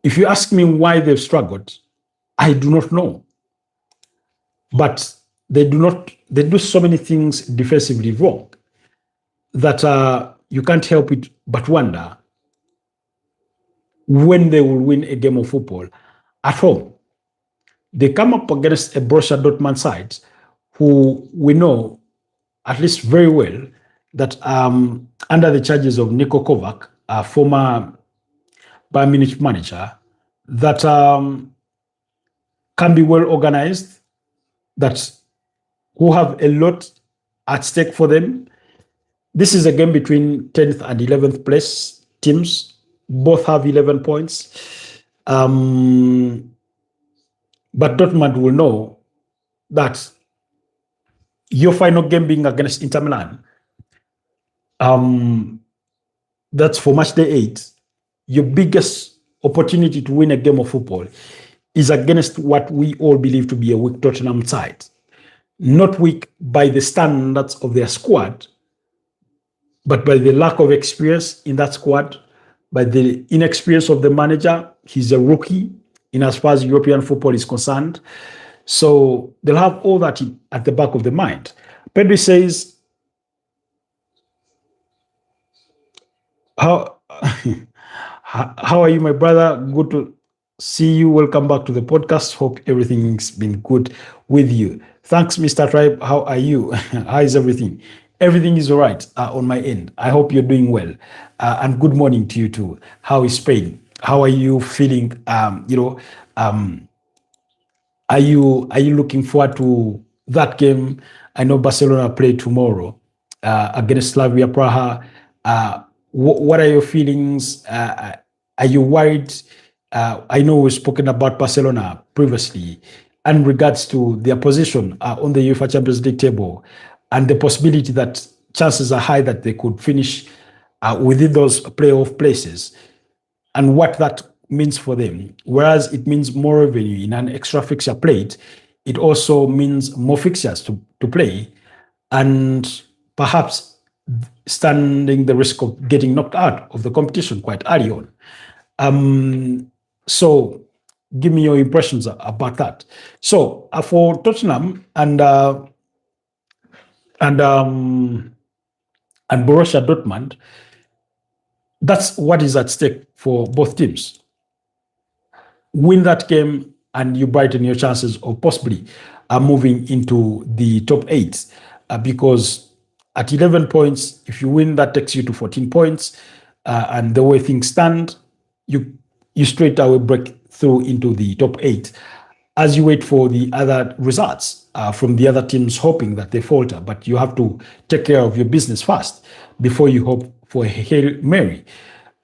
If you ask me why they've struggled, I do not know. But they do so many things defensively wrong that you can't help it but wonder when they will win a game of football at home. They come up against a Borussia Dortmund side who we know, at least very well, that under the charges of Niko Kovac, a former Bayern Munich manager, that can be well organized, that who have a lot at stake for them. This is a game between 10th and 11th place teams. Both have 11 points. But Dortmund will know that your final game being against Inter Milan, that's for match day 8, your biggest opportunity to win a game of football is against what we all believe to be a weak Tottenham side. Not weak by the standards of their squad, but by the lack of experience in that squad, by the inexperience of the manager. He's a rookie in as far as European football is concerned. So they'll have all that at the back of the mind. Pedri says, how are you, my brother? Good to see you. Welcome back to the podcast. Hope everything's been good with you. Thanks, Mr. Tribe. How are you? How is everything? Everything is all right on my end. I hope you're doing well. And good morning to you too. How is Spain? How are you feeling? Are you looking forward to that game? I know Barcelona play tomorrow against Slavia Praha. What are your feelings? Are you worried? I know we've spoken about Barcelona previously in regards to their position on the UEFA Champions League table and the possibility that chances are high that they could finish within those playoff places and what that means for them. Whereas it means more revenue in an extra fixture plate, it also means more fixtures to play and perhaps standing the risk of getting knocked out of the competition quite early on. So give me your impressions about that. So for Tottenham and Borussia Dortmund, that's what is at stake for both teams. Win that game and you brighten your chances of possibly moving into the top 8 because at 11 points, if you win, that takes you to 14 points. And the way things stand, you straight away break through into the top 8 as you wait for the other results from the other teams, hoping that they falter. But you have to take care of your business first before you hope for a Hail Mary.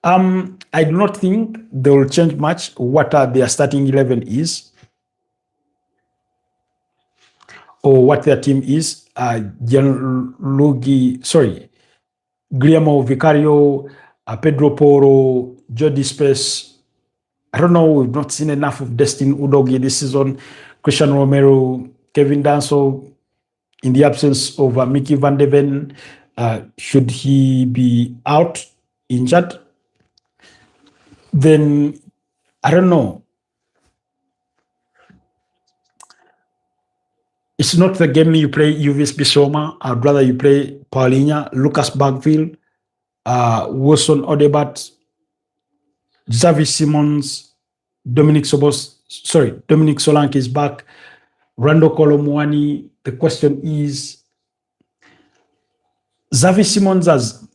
I do not think they will change much what their starting 11 is. or what their team is. Guillermo Vicario, Pedro Porro, Jordi Spes. I don't know. We've not seen enough of Destin Udogi this season. Christian Romero, Kevin Danso, in the absence of Mickey Van de Ven, should he be out, injured? Then I don't know. It's not the game you play Uvis Bisoma. I'd rather you play Paulinha, Lucas Bagville, Wilson Odebat, Xavi Simons, Dominic Solanke is back, Rando Kolomwani. The question is, Xavi Simons as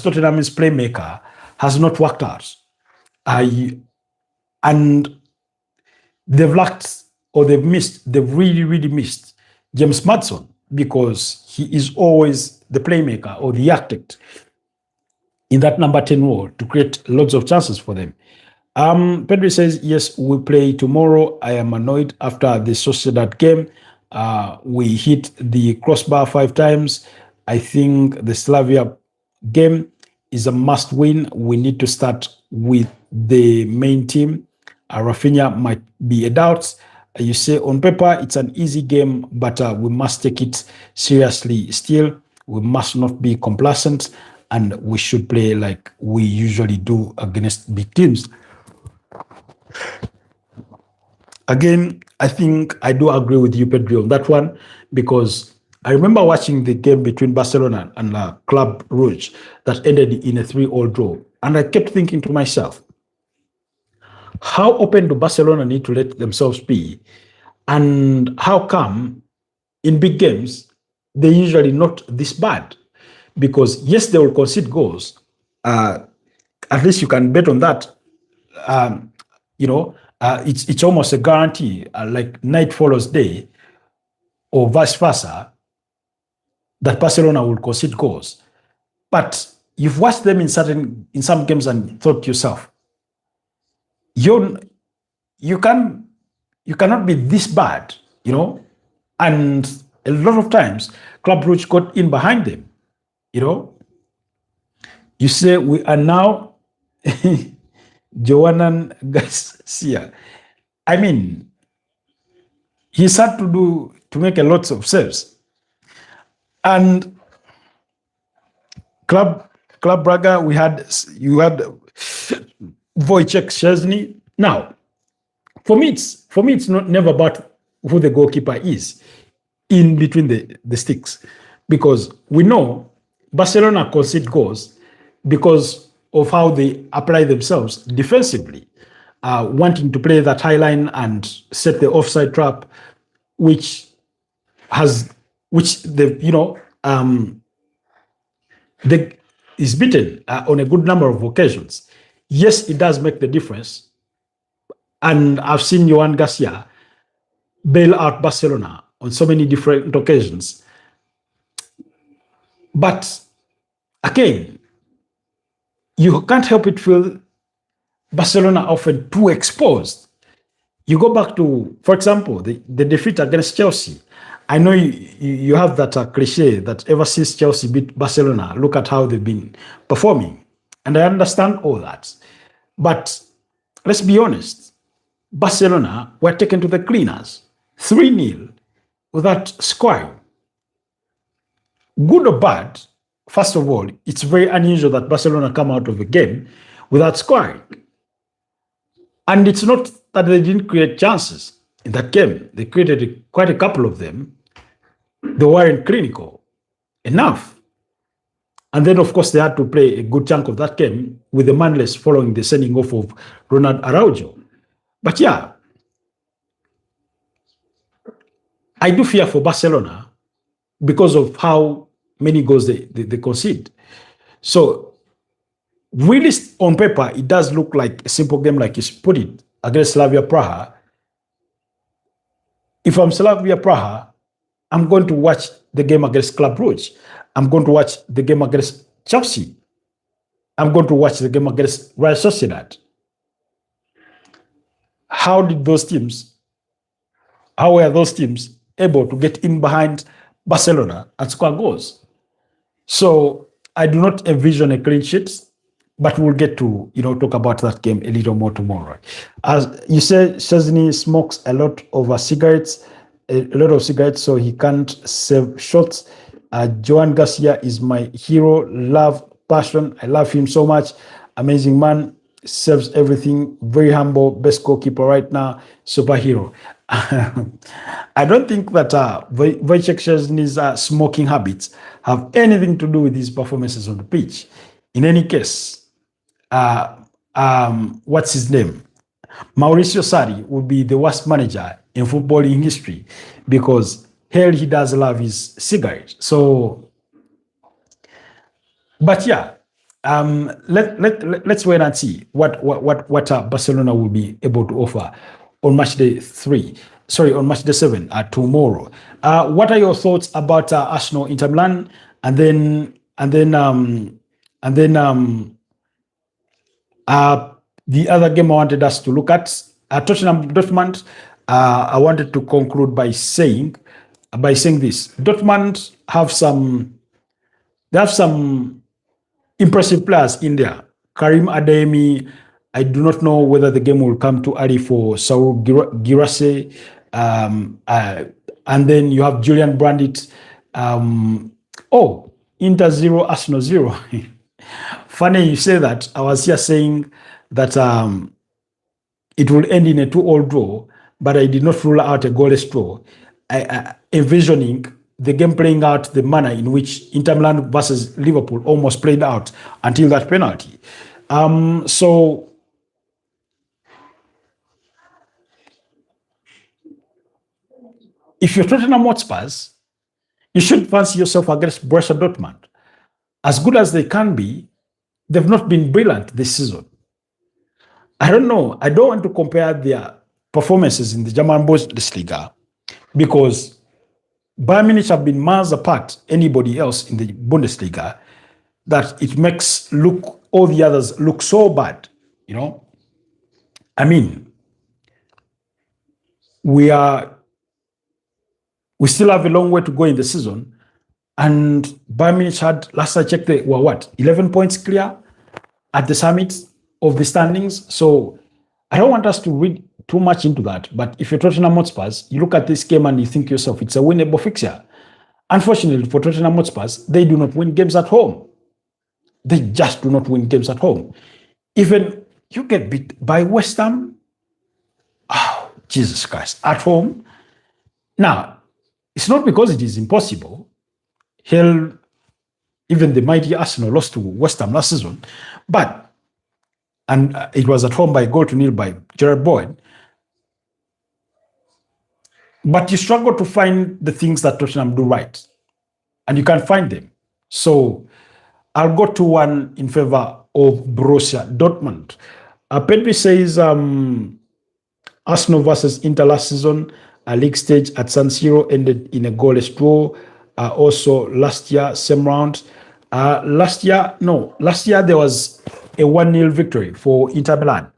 Tottenham's playmaker has not worked out. And they've really missed James Maddison, because he is always the playmaker or the architect in that number 10 role to create lots of chances for them. Pedro says, yes, we play tomorrow. I am annoyed after the Sociedad game. We hit the crossbar 5 times. I think the Slavia game is a must win. We need to start with the main team. Rafinha might be a doubt. You say on paper it's an easy game, but we must take it seriously still. We must not be complacent, and we should play like we usually do against big teams. Again, I think I do agree with you, Pedro, on that one, because I remember watching the game between Barcelona and Club Rouge that ended in a 3-3 draw, and I kept thinking to myself, how open do Barcelona need to let themselves be? And how come in big games, they're usually not this bad? Because yes, they will concede goals. At least you can bet on that. It's almost a guarantee, like night follows day, or vice versa, that Barcelona will concede goals. But you've watched them in some games and thought to yourself, you cannot be this bad, and a lot of times Club Brugge got in behind them. You say we are now Joanan Garcia. I mean, he's had to make a lot of saves, and Club Braga, you had Wojciech Szczesny. Now, for me, it's never about who the goalkeeper is in between the sticks, because we know Barcelona concede goals because of how they apply themselves defensively, wanting to play that high line and set the offside trap, which is beaten on a good number of occasions. Yes, it does make the difference. And I've seen Joan Garcia bail out Barcelona on so many different occasions. But again, you can't help it feel Barcelona often too exposed. You go back to, for example, the defeat against Chelsea. I know you have that cliche that ever since Chelsea beat Barcelona, look at how they've been performing. And I understand all that. But let's be honest, Barcelona were taken to the cleaners, 3-0, without scoring. Good or bad, first of all, it's very unusual that Barcelona come out of a game without scoring. And it's not that they didn't create chances in that game. They created quite a couple of them. They weren't clinical enough. And then, of course, they had to play a good chunk of that game with the manless following the sending off of Ronald Araujo. But yeah, I do fear for Barcelona because of how many goals they concede. So, really, on paper, it does look like a simple game, like you put it, against Slavia Praha. If I'm Slavia Praha, I'm going to watch the game against Club Brugge. I'm going to watch the game against Chelsea. I'm going to watch the game against Real Sociedad. How were those teams able to get in behind Barcelona and score goals. So I do not envision a clean sheet, but we'll get to talk about that game a little more tomorrow. As you said, Szczesny smokes a lot of cigarettes, so he can't save shots. Joan Garcia is my hero, love, passion. I love him so much. Amazing man, saves everything. Very humble, best goalkeeper right now, superhero. I don't think that Wojciech Szczesny's smoking habits have anything to do with his performances on the pitch. In any case, what's his name? Mauricio Sarri would be the worst manager in footballing history because hell, he does love his cigarette. So, but yeah, let's wait and see what Barcelona will be able to offer on match day 3. Sorry, on match day 7 tomorrow. What are your thoughts about Arsenal Inter Milan, and then the other game I wanted us to look at, Tottenham Dortmund. I wanted to conclude by saying this: Dortmund have some impressive players in there. Karim Adeyemi. I do not know whether the game will come too early for Saul Girassi. And then you have Julian Brandit. Inter 0, Arsenal 0. Funny you say that. I was here saying that it will end in a 2-2 draw, but I did not rule out a goalless draw. Envisioning the game playing out the manner in which Inter Milan versus Liverpool almost played out until that penalty. So if you're Tottenham Hotspurs, you should fancy yourself against Borussia Dortmund. As good as they can be, they've not been brilliant this season. I don't know. I don't want to compare their performances in the German Bundesliga because Bayern Munich have been miles apart anybody else in the Bundesliga that it makes all the others look so bad. I mean, we still have a long way to go in the season, and Bayern Munich had, last I checked, they were 11 points clear at the summit of the standings. So I don't want us to read too much into that. But if you're Tottenham Hotspurs, you look at this game and you think to yourself, it's a winnable fixture. Unfortunately for Tottenham Hotspurs, they do not win games at home. They just do not win games at home. Even you get beat by West Ham, oh, Jesus Christ, at home. Now, it's not because it is impossible. Hell, even the mighty Arsenal lost to West Ham last season, and it was at home by 1-0 by Gerard Boyd. But you struggle to find the things that Tottenham do right, and you can't find them. So I'll go to one in favor of Borussia Dortmund. Pedri says Arsenal versus Inter last season, a league stage at San Siro ended in a goalless draw. Also last year, same round. Last year there was a 1-0 victory for Inter Milan.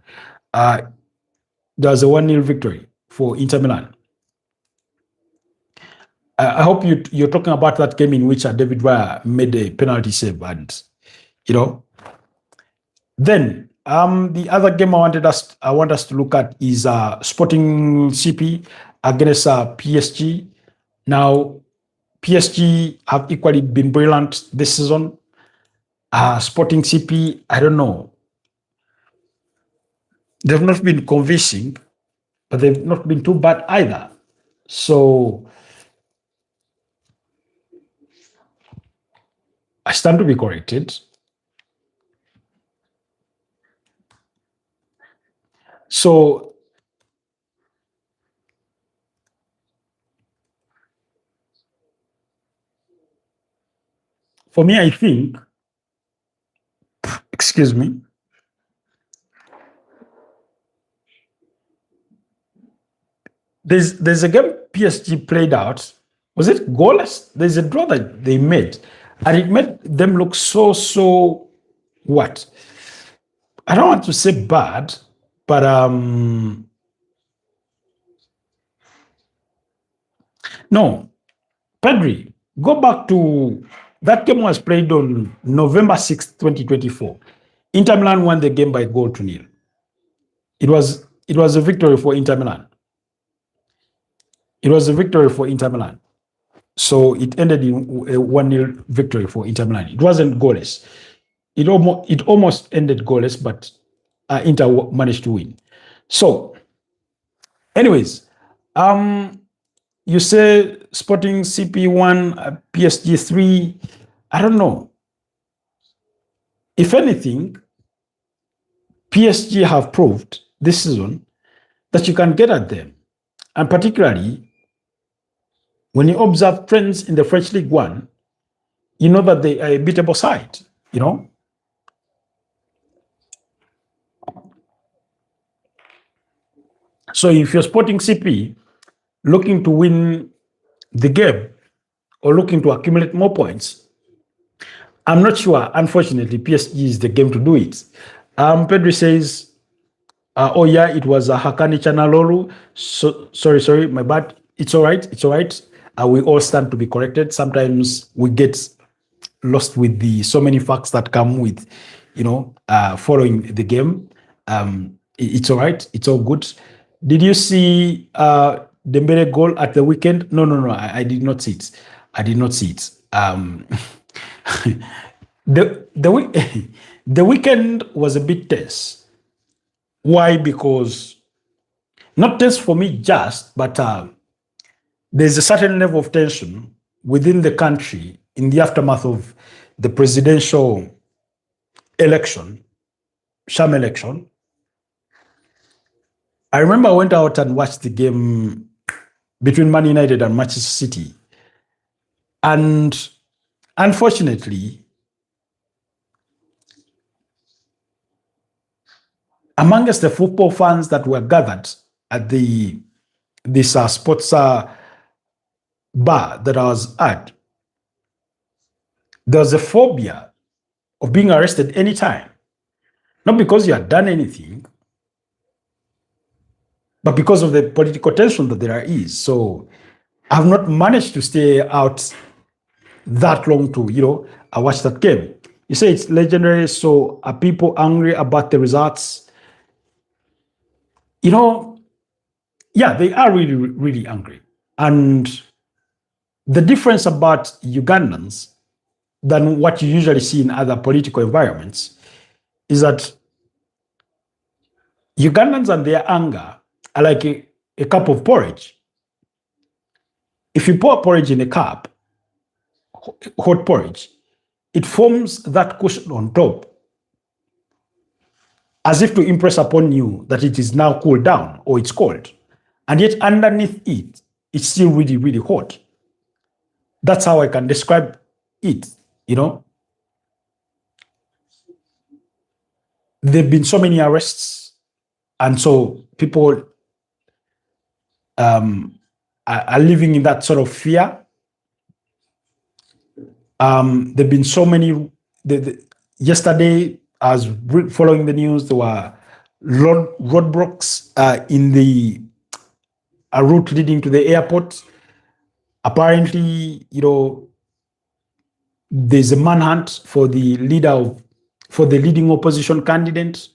There was a 1-0 victory for Inter Milan. I hope you're talking about that game in which David Raya made a penalty save, and Then the other game I want us to look at is Sporting CP against PSG. Now, PSG have equally been brilliant this season. Sporting CP, I don't know. They've not been convincing, but they've not been too bad either. So I stand to be corrected. So for me, I think, excuse me, there's a game PSG played out. Was it goalless? There's a draw that they made, and it made them look so what? I don't want to say bad, but No, Pedri, go back to that game was played on November 6th, 2024. Inter Milan won the game by goal to nil. It was a victory for Inter Milan. It was a victory for Inter Milan. So it ended in a 1-0 victory for Inter Milan. It wasn't goalless. It almost ended goalless, but Inter managed to win. So, anyways, you say Sporting CP1, PSG3. I don't know. If anything, PSG have proved this season that you can get at them. And particularly, when you observe trends in the French League One, you know that they are a beatable side, you know? So if you're Sporting CP looking to win the game or looking to accumulate more points, I'm not sure, unfortunately, PSG is the game to do it. Pedri says, oh yeah, it was Hakani Chanalolu. So, sorry, my bad. It's all right. We all stand to be corrected. Sometimes we get lost with the so many facts that come with, following the game. It's all right. It's all good. Did you see Dembele goal at the weekend? No. I did not see it. The weekend was a bit tense. Why? Because not tense for me just, but there's a certain level of tension within the country in the aftermath of the presidential election, sham election. I remember I went out and watched the game between Man United and Manchester City. And unfortunately, amongst the football fans that were gathered at this sports bar that I was at, there was a phobia of being arrested anytime. Not because you had done anything, but because of the political tension that there is. So I've not managed to stay out that long to, I watched that game. You say it's legendary, so are people angry about the results? Yeah, they are really, really angry. And the difference about Ugandans than what you usually see in other political environments is that Ugandans and their anger are like a cup of porridge. If you pour porridge in a cup, hot porridge, it forms that cushion on top as if to impress upon you that it is now cooled down or it's cold. And yet underneath it, it's still really, really hot. That's how I can describe it, There've been so many arrests, and so people are living in that sort of fear. There've been so many. Yesterday, I was following the news. There were roadblocks in the route leading to the airport. Apparently, there's a manhunt for the leading opposition candidate.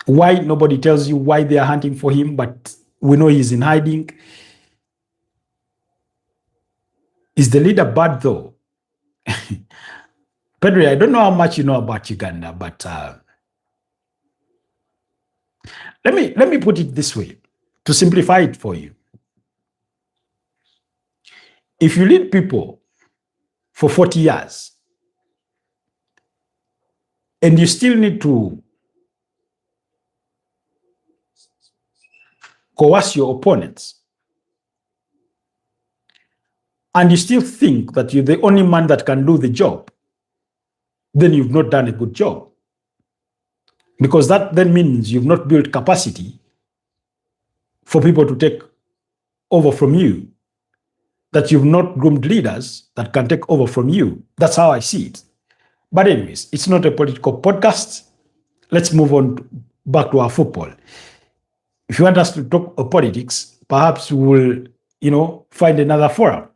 Why? Nobody tells you why they are hunting for him, but we know he's in hiding. Is the leader bad though? Pedro, I don't know how much you know about Uganda, but let me put it this way to simplify it for you. If you lead people for 40 years and you still need to coerce your opponents, and you still think that you're the only man that can do the job, then you've not done a good job. Because that then means you've not built capacity for people to take over from you, that you've not groomed leaders that can take over from you. That's how I see it. But anyways, it's not a political podcast. Let's move on back to our football. If you want us to talk politics, perhaps we will, find another forum.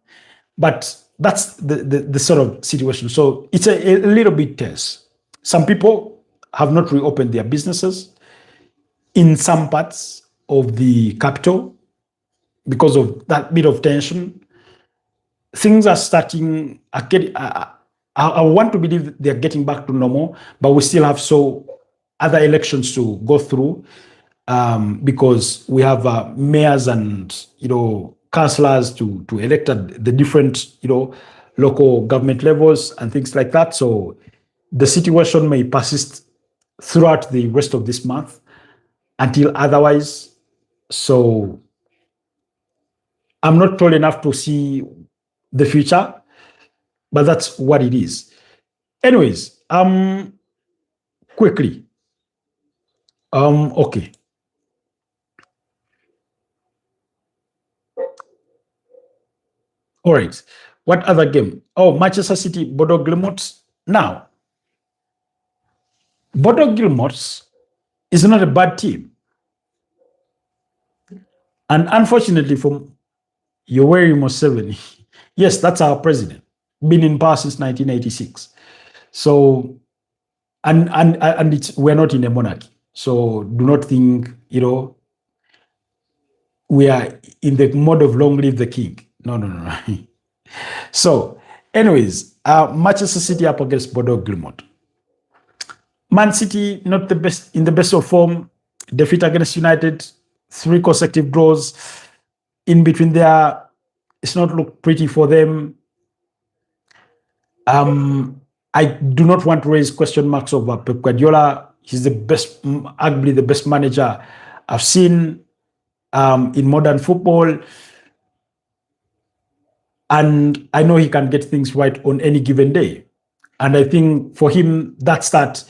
But that's the sort of situation. So it's a little bit tense. Some people have not reopened their businesses in some parts of the capital because of that bit of tension. Things are starting. I want to believe they're getting back to normal, but we still have other elections to go through because we have mayors and councillors to elect at the different local government levels and things like that. So the situation may persist throughout the rest of this month until otherwise. So I'm not tall enough to see the future, but that's what it is. Anyways, quickly. Okay. All right. What other game? Oh, Manchester City, Bodo Glimt. Now, Bodo Glimt is not a bad team. And unfortunately for Yoweri Museveni, yes, that's our president, been in power since 1986. So, and we're not in a monarchy. So do not think, we are in the mode of long live the king. No. So, anyways, Manchester City up against Bodo Glimt. Man City not in the best of form. Defeat against United, 3 consecutive draws. In between there, it's not looked pretty for them. I do not want to raise question marks over Pep Guardiola. He's arguably the best manager I've seen in modern football. And I know he can get things right on any given day. And I think for him, that start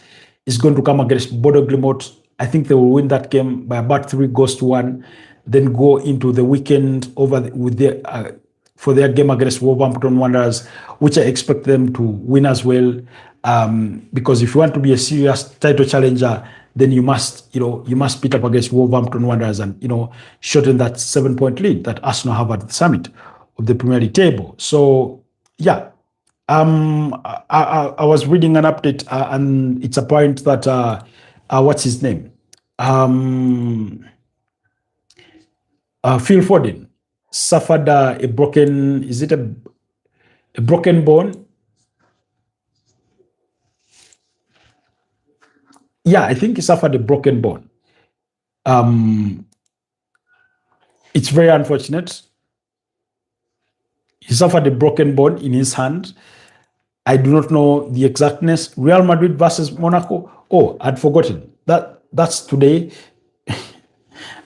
is going to come against Bodo Glimt. I think they will win that game by about 3-1, then go into the weekend for their game against Wolverhampton Wanderers, which I expect them to win as well. Because if you want to be a serious title challenger, then you must beat up against Wolverhampton Wanderers and shorten that 7-point lead that Arsenal have at the summit of the Premier League table. So yeah, I was reading an update and it's a point that what's his name? Phil Foden suffered a broken. Is it a broken bone? Yeah, I think he suffered a broken bone. It's very unfortunate. He suffered a broken bone in his hand. I do not know the exactness. Real Madrid versus Monaco. Oh, I'd forgotten. That's today.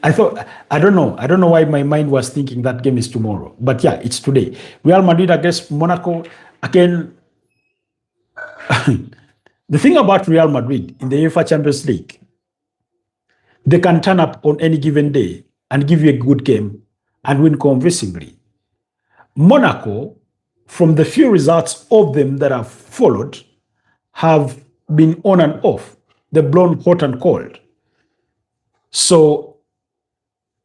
I don't know why my mind was thinking that game is tomorrow. But yeah, it's today. Real Madrid against Monaco. Again, the thing about Real Madrid in the UEFA Champions League, they can turn up on any given day and give you a good game and win convincingly. Monaco, from the few results of them that have followed, have been on and off. They've blown hot and cold. So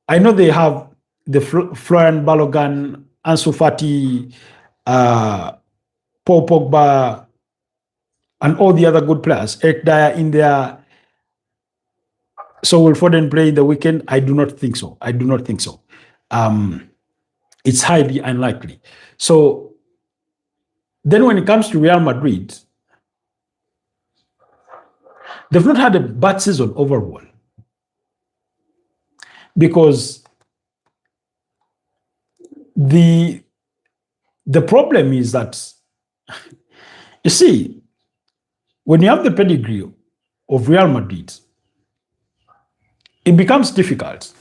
I know they have the Florian Balogun, Ansu Fati, Paul Pogba, and all the other good players. Eric Dyer in there. So will Foden play in the weekend? I do not think so. It's highly unlikely. So then when it comes to Real Madrid, they've not had a bad season overall. Because the problem is that, you see, when you have the pedigree of Real Madrid, it becomes difficult.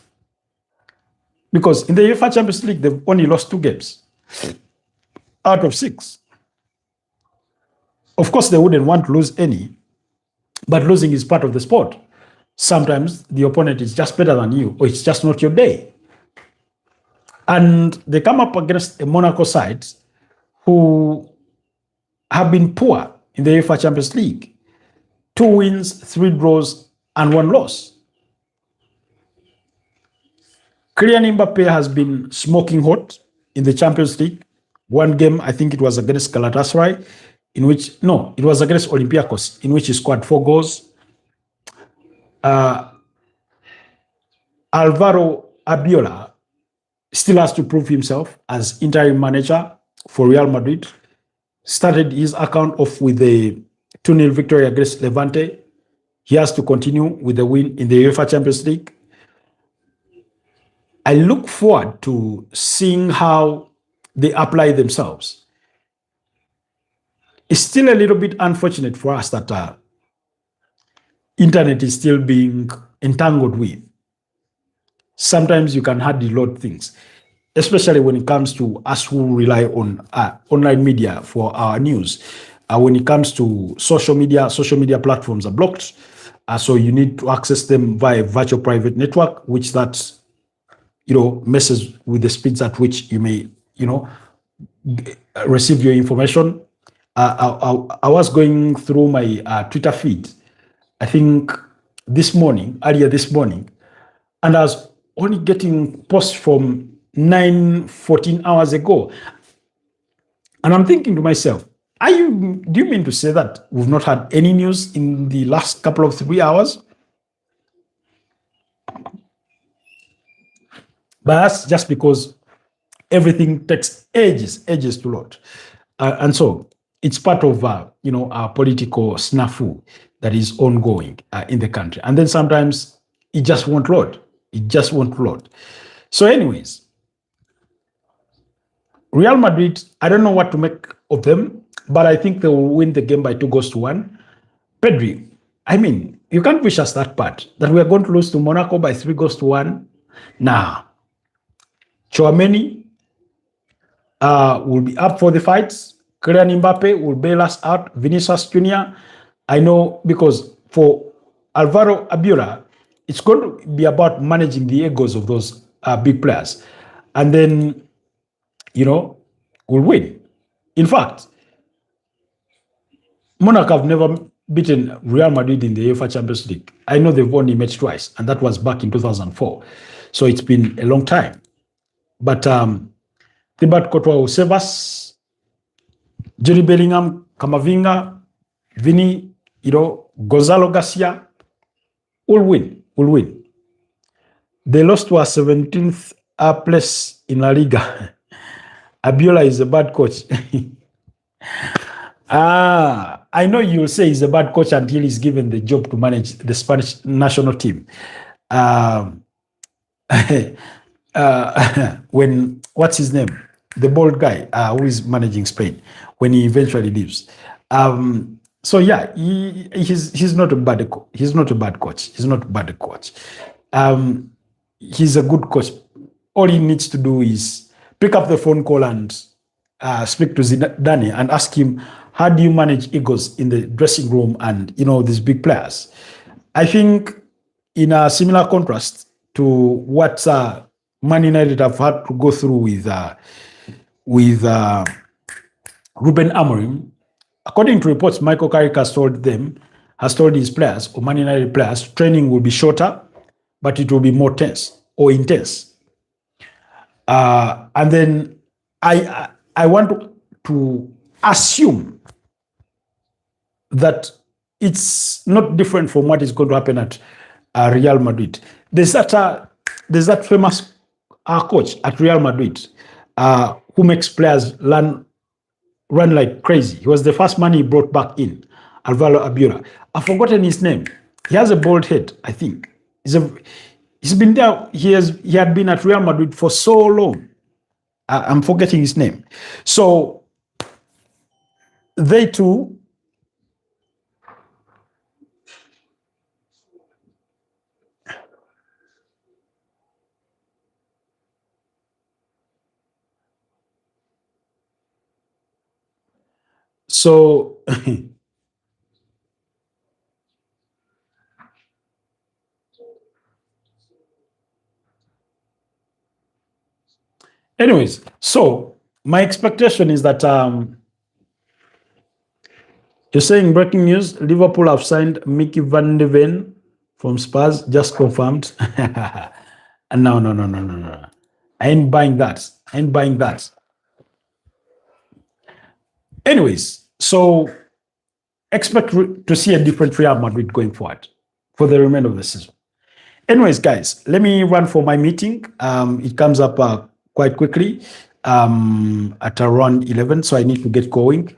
Because in the UEFA Champions League, they've only lost 2 games out of 6. Of course, they wouldn't want to lose any, but losing is part of the sport. Sometimes the opponent is just better than you, or it's just not your day. And they come up against a Monaco side who have been poor in the UEFA Champions League. 2 wins, 3 draws, and 1 loss. Kylian Mbappe has been smoking hot in the Champions League. One game, I think it was against Galatasaray, in which, no, it was against Olympiacos, in which he scored 4 goals. Alvaro Abiola still has to prove himself as interim manager for Real Madrid. Started his account off with a 2-0 victory against Levante. He has to continue with the win in the UEFA Champions League. I look forward to seeing how they apply themselves. It's still a little bit unfortunate for us that internet is still being entangled with. Sometimes you can hardly load things, especially when it comes to us who rely on online media for our news. When it comes to social media platforms are blocked. So you need to access them via virtual private network, which that, messes with the speeds at which you may, receive your information. I was going through my Twitter feed, I think earlier this morning, and I was only getting posts from 14 hours ago. And I'm thinking to myself, do you mean to say that we've not had any news in the last couple of 3 hours? But that's just because everything takes ages to load. And so it's part of, our political snafu that is ongoing in the country. And then sometimes it just won't load. So anyways, Real Madrid, I don't know what to make of them, but I think they will win the game by 2-1. Pedri, I mean, you can't wish us that part, that we are going to lose to Monaco by 3-1. Nah. Chouameni will be up for the fights. Kylian Mbappe will bail us out. Vinicius Jr., I know, because for Alvaro Abiola, it's going to be about managing the egos of those big players. And then, we'll win. In fact, Monaco have never beaten Real Madrid in the UEFA Champions League. I know they've only met twice, and that was back in 2004. So it's been a long time. But Thibaut Courtois will save us. Jude Bellingham, Camavinga, Vini, Gonzalo Garcia will win. They lost to a 17th place in La Liga. Abiola is a bad coach. I know you'll say he's a bad coach until he's given the job to manage the Spanish national team. When, what's his name? The bald guy who is managing Spain, when he eventually leaves. So yeah, he's not a bad coach. He's not a bad coach. He's a good coach. All he needs to do is pick up the phone call and speak to Zidane and ask him, how do you manage egos in the dressing room and, these big players? I think in a similar contrast to what Man United have had to go through with Ruben Amorim, according to reports, Michael Carrick has told his players, or Man United players, training will be shorter, but it will be more intense. And then I want to assume that it's not different from what is going to happen at Real Madrid. There's that famous coach at Real Madrid who makes players run like crazy. He was the first man he brought back in, Alvaro Abiola. I've forgotten his name. He has a bald head, I think. He's been there. He had been at Real Madrid for so long. I'm forgetting his name. So they too so anyways, so my expectation is that you're saying breaking news, Liverpool have signed Mickey van de Ven from Spurs, just confirmed. No, no, no, no, no, no. I ain't buying that. I ain't buying that. Anyways, so expect to see a different Real Madrid going forward for the remainder of the season. Anyways, guys, let me run for my meeting. It comes up quite quickly at around 11, so I need to get going.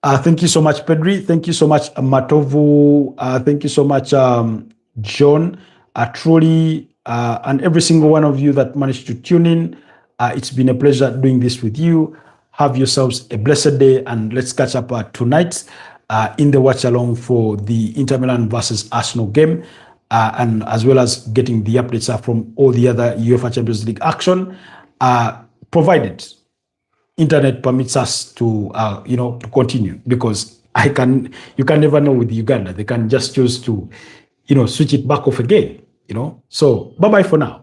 Thank you so much, Pedri. Thank you so much, Matovu. Thank you so much, John. Truly, and every single one of you that managed to tune in. It's been a pleasure doing this with you. Have yourselves a blessed day, and let's catch up tonight in the watch along for the Inter Milan versus Arsenal game, and as well as getting the updates from all the other UEFA Champions League action, provided internet permits us to to continue, because you can never know with Uganda. They can just choose to switch it back off again. So bye bye for now.